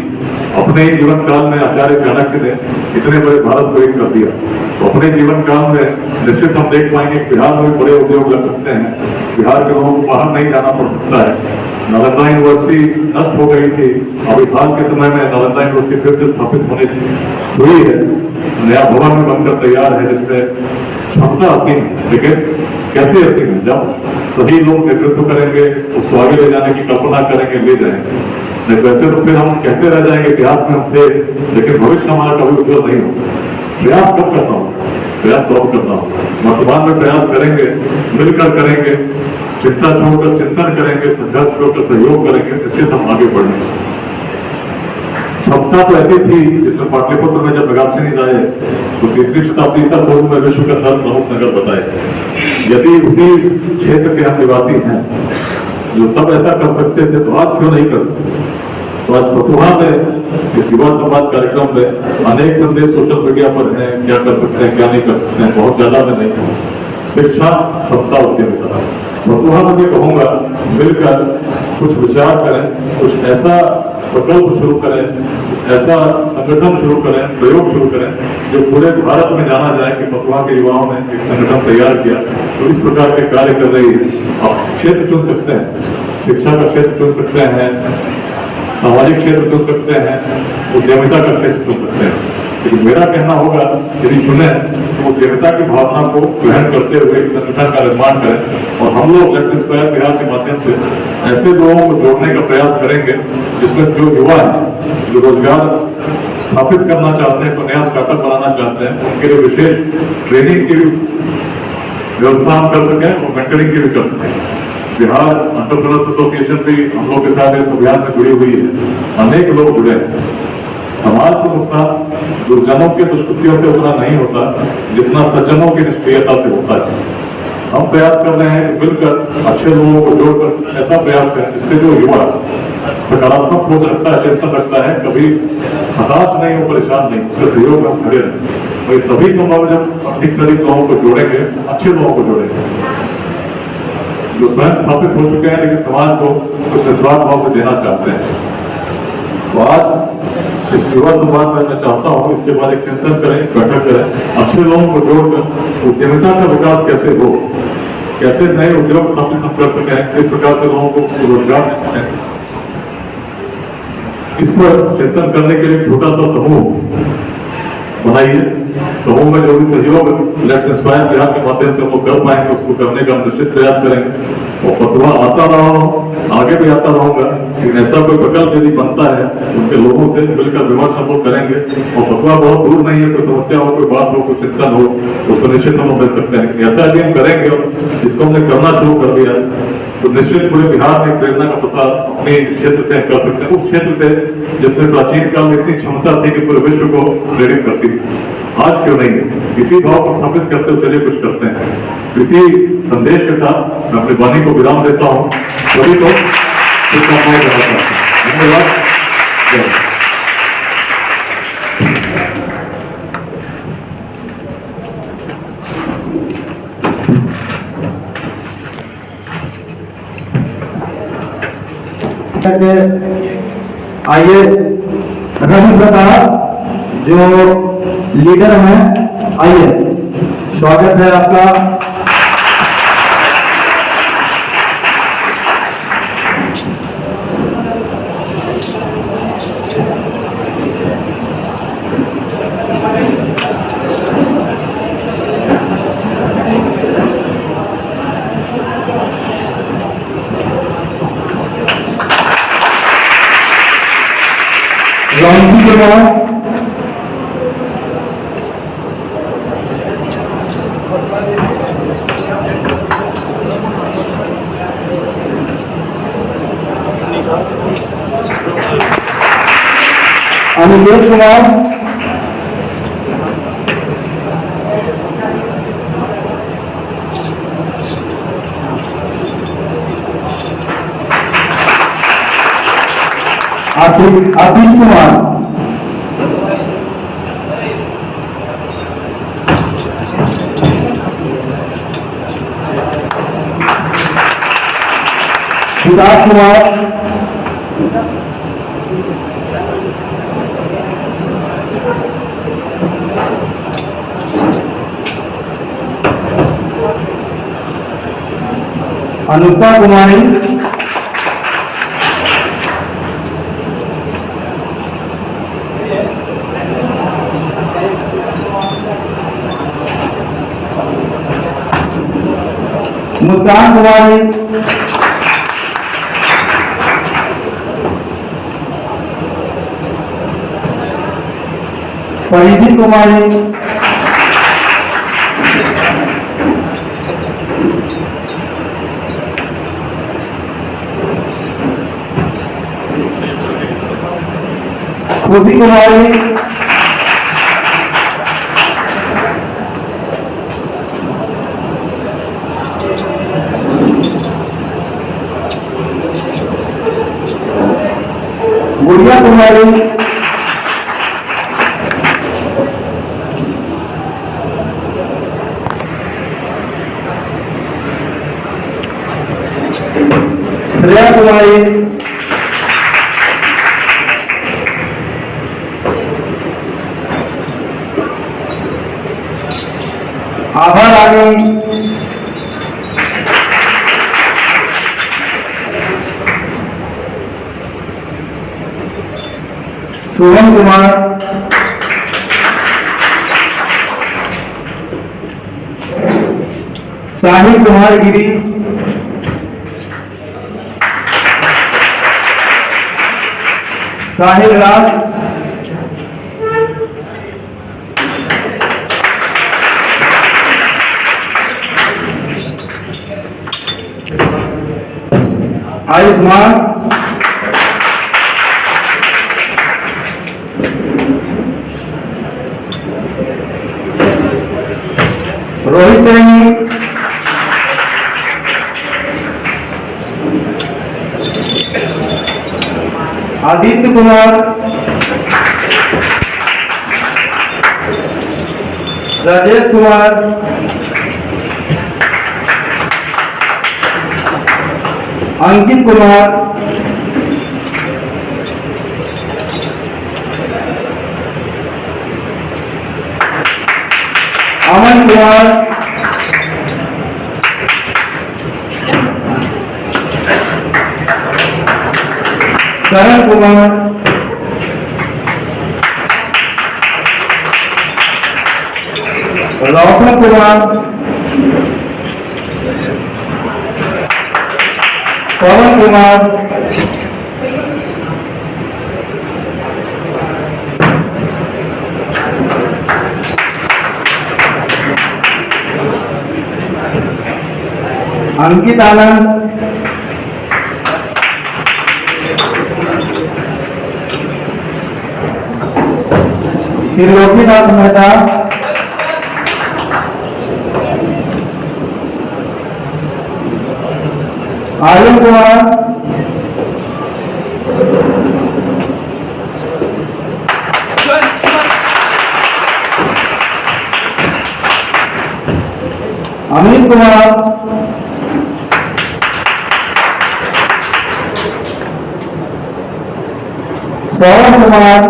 अपने ही जीवन काल में आचार्य चाणक्य ने इतने बड़े भारत को एक कर दिया, तो अपने जीवन काल में निश्चित हम देख पाएंगे कि बिहार में बड़े उद्योग लग सकते हैं। बिहार के लोगों को बाहर नहीं जाना पड़ सकता है। नालंदा यूनिवर्सिटी नष्ट हो गई थी, अभी हाल के समय में नालंदा यूनिवर्सिटी फिर से स्थापित होने हुई है, नया भवन भी बनकर तैयार है जिसमें क्षमता असीम है। लेकिन कैसे असीम है? जब सही लोग नेतृत्व करेंगे, उसको आगे ले जाने की कल्पना करेंगे, ले जाएंगे। नहीं वैसे तो फिर हम कहते रह जाएंगे इतिहास में हम थे, लेकिन भविष्य हमारा कभी उज्जवल नहीं होगा। प्रयास कब करना होगा? प्रयास तो अब करना होगा। वर्तमान में प्रयास करेंगे, मिलकर करेंगे, चिंता छोड़कर चिंतन करेंगे, संघर्ष छोड़कर सहयोग करेंगे, निश्चित हम आगे बढ़ेंगे। क्षमता तो ऐसी थी जिसमें पाटलिपुत्र में जब मेगास्थनीज आए तो 3वीं शताब्दी ईसा पूर्व में विश्व का सर्व प्रमुख नगर बताए। यदि उसी क्षेत्र के हम निवासी हैं जो तब ऐसा कर सकते थे तो आज क्यों नहीं कर सकते? तो आज फतुहा में इस युवा संवाद कार्यक्रम में अनेक संदेश सोशल मीडिया पर हैं, क्या कर सकते हैं, क्या नहीं कर सकते हैं, बहुत ज्यादा में नहीं। शिक्षा, समता, उद्यमिता, फतुहा में भी कहूंगा मिलकर कुछ विचार करें, कुछ ऐसा प्रकल्प शुरू करें, ऐसा संगठन शुरू करें, प्रयोग शुरू करें जो पूरे भारत में जाना जाए कि फतुहा के युवाओं ने एक संगठन तैयार किया। तो इस प्रकार के कार्य कर रही है। आप क्षेत्र चुन सकते हैं, शिक्षा का क्षेत्र चुन सकते हैं, सामाजिक क्षेत्र चुन सकते हैं, उद्यमिता का क्षेत्र चुन सकते हैं। लेकिन मेरा कहना होगा यदि चुने तो उद्यमिता की भावना को ग्रहण करते हुए एक संगठन का निर्माण करें और हम लोग लेट्स इंस्पायर बिहार के माध्यम से ऐसे लोगों को जोड़ने का प्रयास करेंगे जिसमें जो युवा हैं, जो रोजगार स्थापित करना चाहते हैं, कोई नया स्टार्टअप बनाना चाहते हैं, उनके लिए विशेष ट्रेनिंग की व्यवस्था हम कर सकें और मेंटरिंग की भी कर सकें। बिहार एंटरप्रेन्योर्स एसोसिएशन भी हम लोग के साथ इस अभियान में जुड़ी हुई है, अनेक लोग जुड़े हैं। समाज को नुकसान दुर्जनों के दुष्कृत्यों से उतना नहीं होता जितना सज्जनों की निष्क्रियता से होता है। हम प्रयास कर रहे हैं कि मिलकर अच्छे लोगों को जोड़कर ऐसा प्रयास करें जिससे जो युवा सकारात्मक सोच रखता है, चिंतन रखता है, कभी हताश नहीं हो, परेशान नहीं, उसके सहयोग में हम खड़े रहें। और तभी संभव है जब अधिक से अधिक लोगों को जोड़ेंगे, अच्छे लोगों को जोड़ेंगे जो स्वयं स्थापित हो चुके हैं लेकिन समाज को कुछ निस्वार्थ भाव से देना चाहते हैं। तो आज इस युवा संवाद में मैं चाहता हूँ इसके बाद एक चिंतन करें, बैठक करें, अच्छे लोगों को जोड़कर उद्यमिता का विकास कैसे हो, कैसे नए उद्योग स्थापित हम कर सकें, किस प्रकार से लोगों को रोजगार दे सकें, इस पर चिंतन करने के लिए छोटा सा समूह बनाइए। समूह में जो भी सहयोग लेट्स इंस्पायर बिहार के माध्यम से हम लोग कर पाएंगे उसको करने का हम निश्चित प्रयास करेंगे। और फतुहा आता रहा हूँ, आगे भी आता रहूंगा, लेकिन ऐसा कोई प्रकल्प यदि बनता है उनके लोगों से मिलकर विमर्श हम लोग करेंगे। और फतुहा बहुत दूर नहीं है, कोई समस्या हो, कोई बात हो, कोई चिंतन हो, उसको निश्चित हम लोग मिल सकते हैं। ऐसा यदि हम करेंगे जिसको हमने करना शुरू कर दिया तो निश्चित पूरे बिहार में प्रेरणा का प्रसार अपने इस क्षेत्र से कर सकते हैं, उस क्षेत्र से जिसमें प्राचीन काल में इतनी क्षमता थी कि पूरे विश्व को प्रेरित करती थी। आज क्यों नहीं है? इसी भाव को स्थापित करते हुए चलिए कुछ करते हैं। इसी संदेश के साथ मैं अपनी वाणी को विराम देता हूँ। सभी को शुभकामनाएं देना चाहता हूँ। धन्यवाद। आइए रवि प्रताप जो लीडर हैं, आइए स्वागत है आपका। राउंड के बाद अनिकेत कुमार, आशीष कुमार, सिद्धार्थ कुमार, अनुष्का कुमारी, मुस्कान कुमारी, परिधि कुमारी, खुशी कुमारी, गुड़िया कुमारी, श्रेया कुमारी, आभा रानी, शुभम कुमार, साहिल कुमार गिरी, साहिल राज, आयुष्मान, रोहित सैनी, आदित्य कुमार, राजेश कुमार, अंकित कुमार, अमन कुमार, करण कुमार, रोशन कुमार, पवन कुमार, अंकित आनंद, त्रिलोकीनाथ मेहता, आर्यन कुमार, अमित कुमार, सौरभ कुमार,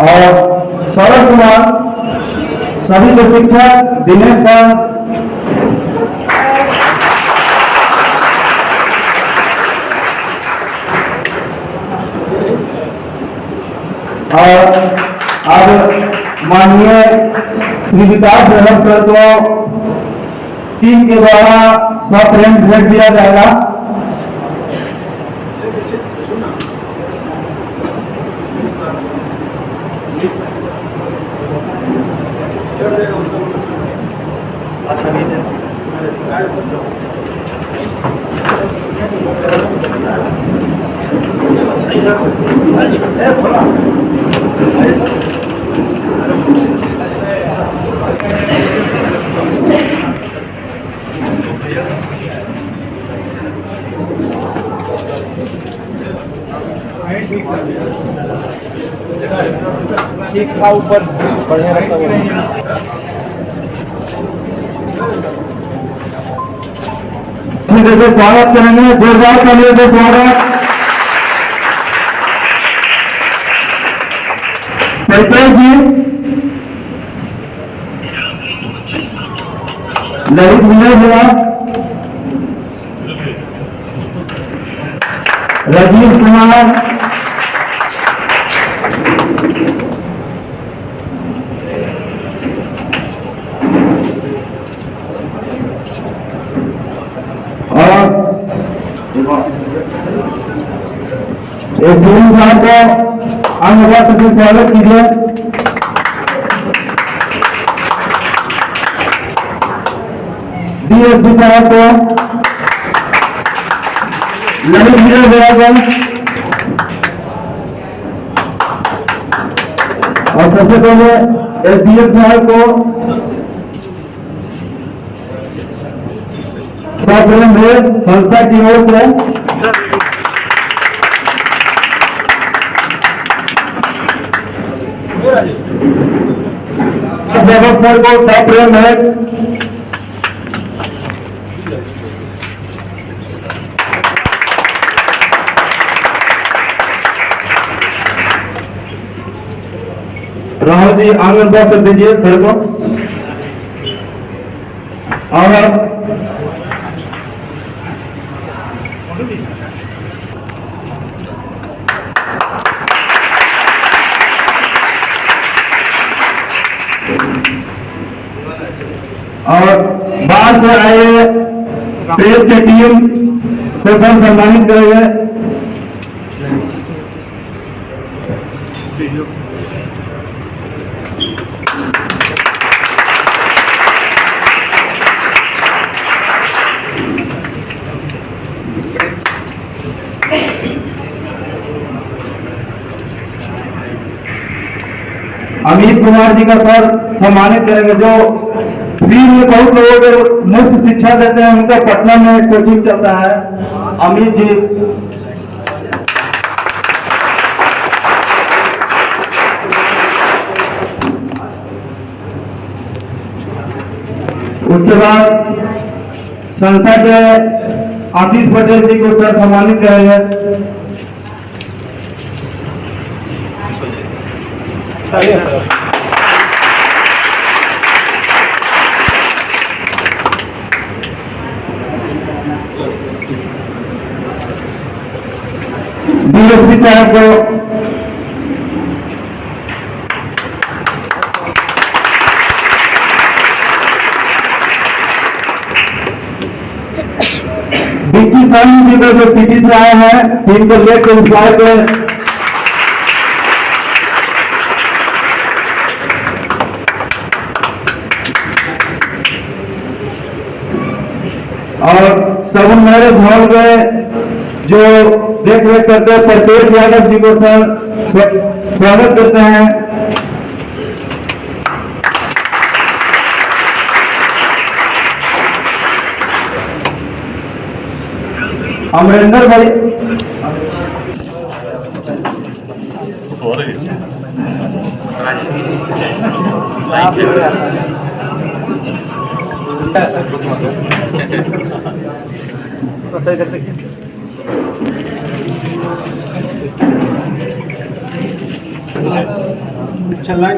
और सौरभ कुमार, सभी प्रशिक्षक दिनेश सर, और अब माननीय श्री विकास यादव सर को टीम के द्वारा सप्रेम भेंट दिया जाएगा। अच्छा नीचे ठीक था ऊपर बढ़िया रखता हुआ स्वागत करेंगे, जोरदार तालियों से स्वागत। परिचय जी ललित विजय जवाब, राजीव कुमार, और एसडीएम साहब को अंगवाद से स्वागत कीजिए। डीएसपी साहब को ललित विजय जवाब, और सबसे पहले एसडीएम साहब को सप्रेम भेद संस्था की ओर से सर को सप्रेम भेद, राहुल जी आंगन पास कर दीजिए सर को। और बाहर से आए प्रेस के टीम को सब सम्मानित करेंगे। अमित कुमार जी का सर सम्मानित करेंगे, जो फ्री में बहुत लोगों को मुफ्त शिक्षा देते हैं, उनका पटना में कोचिंग चलता है। अमित जी, उसके बाद संस्था के आशीष पटेल जी को सर सम्मानित करेंगे। डीएसपी साहब को डिक्की साहब जी को जो सिटी से आए हैं, टीम को लेकर इंस्पायर करें। और सगुन मैरिज हॉल में जो देख रेख करते हैं परतेश यादव जी को सर स्वागत करते हैं। अमरिंदर भाई, चला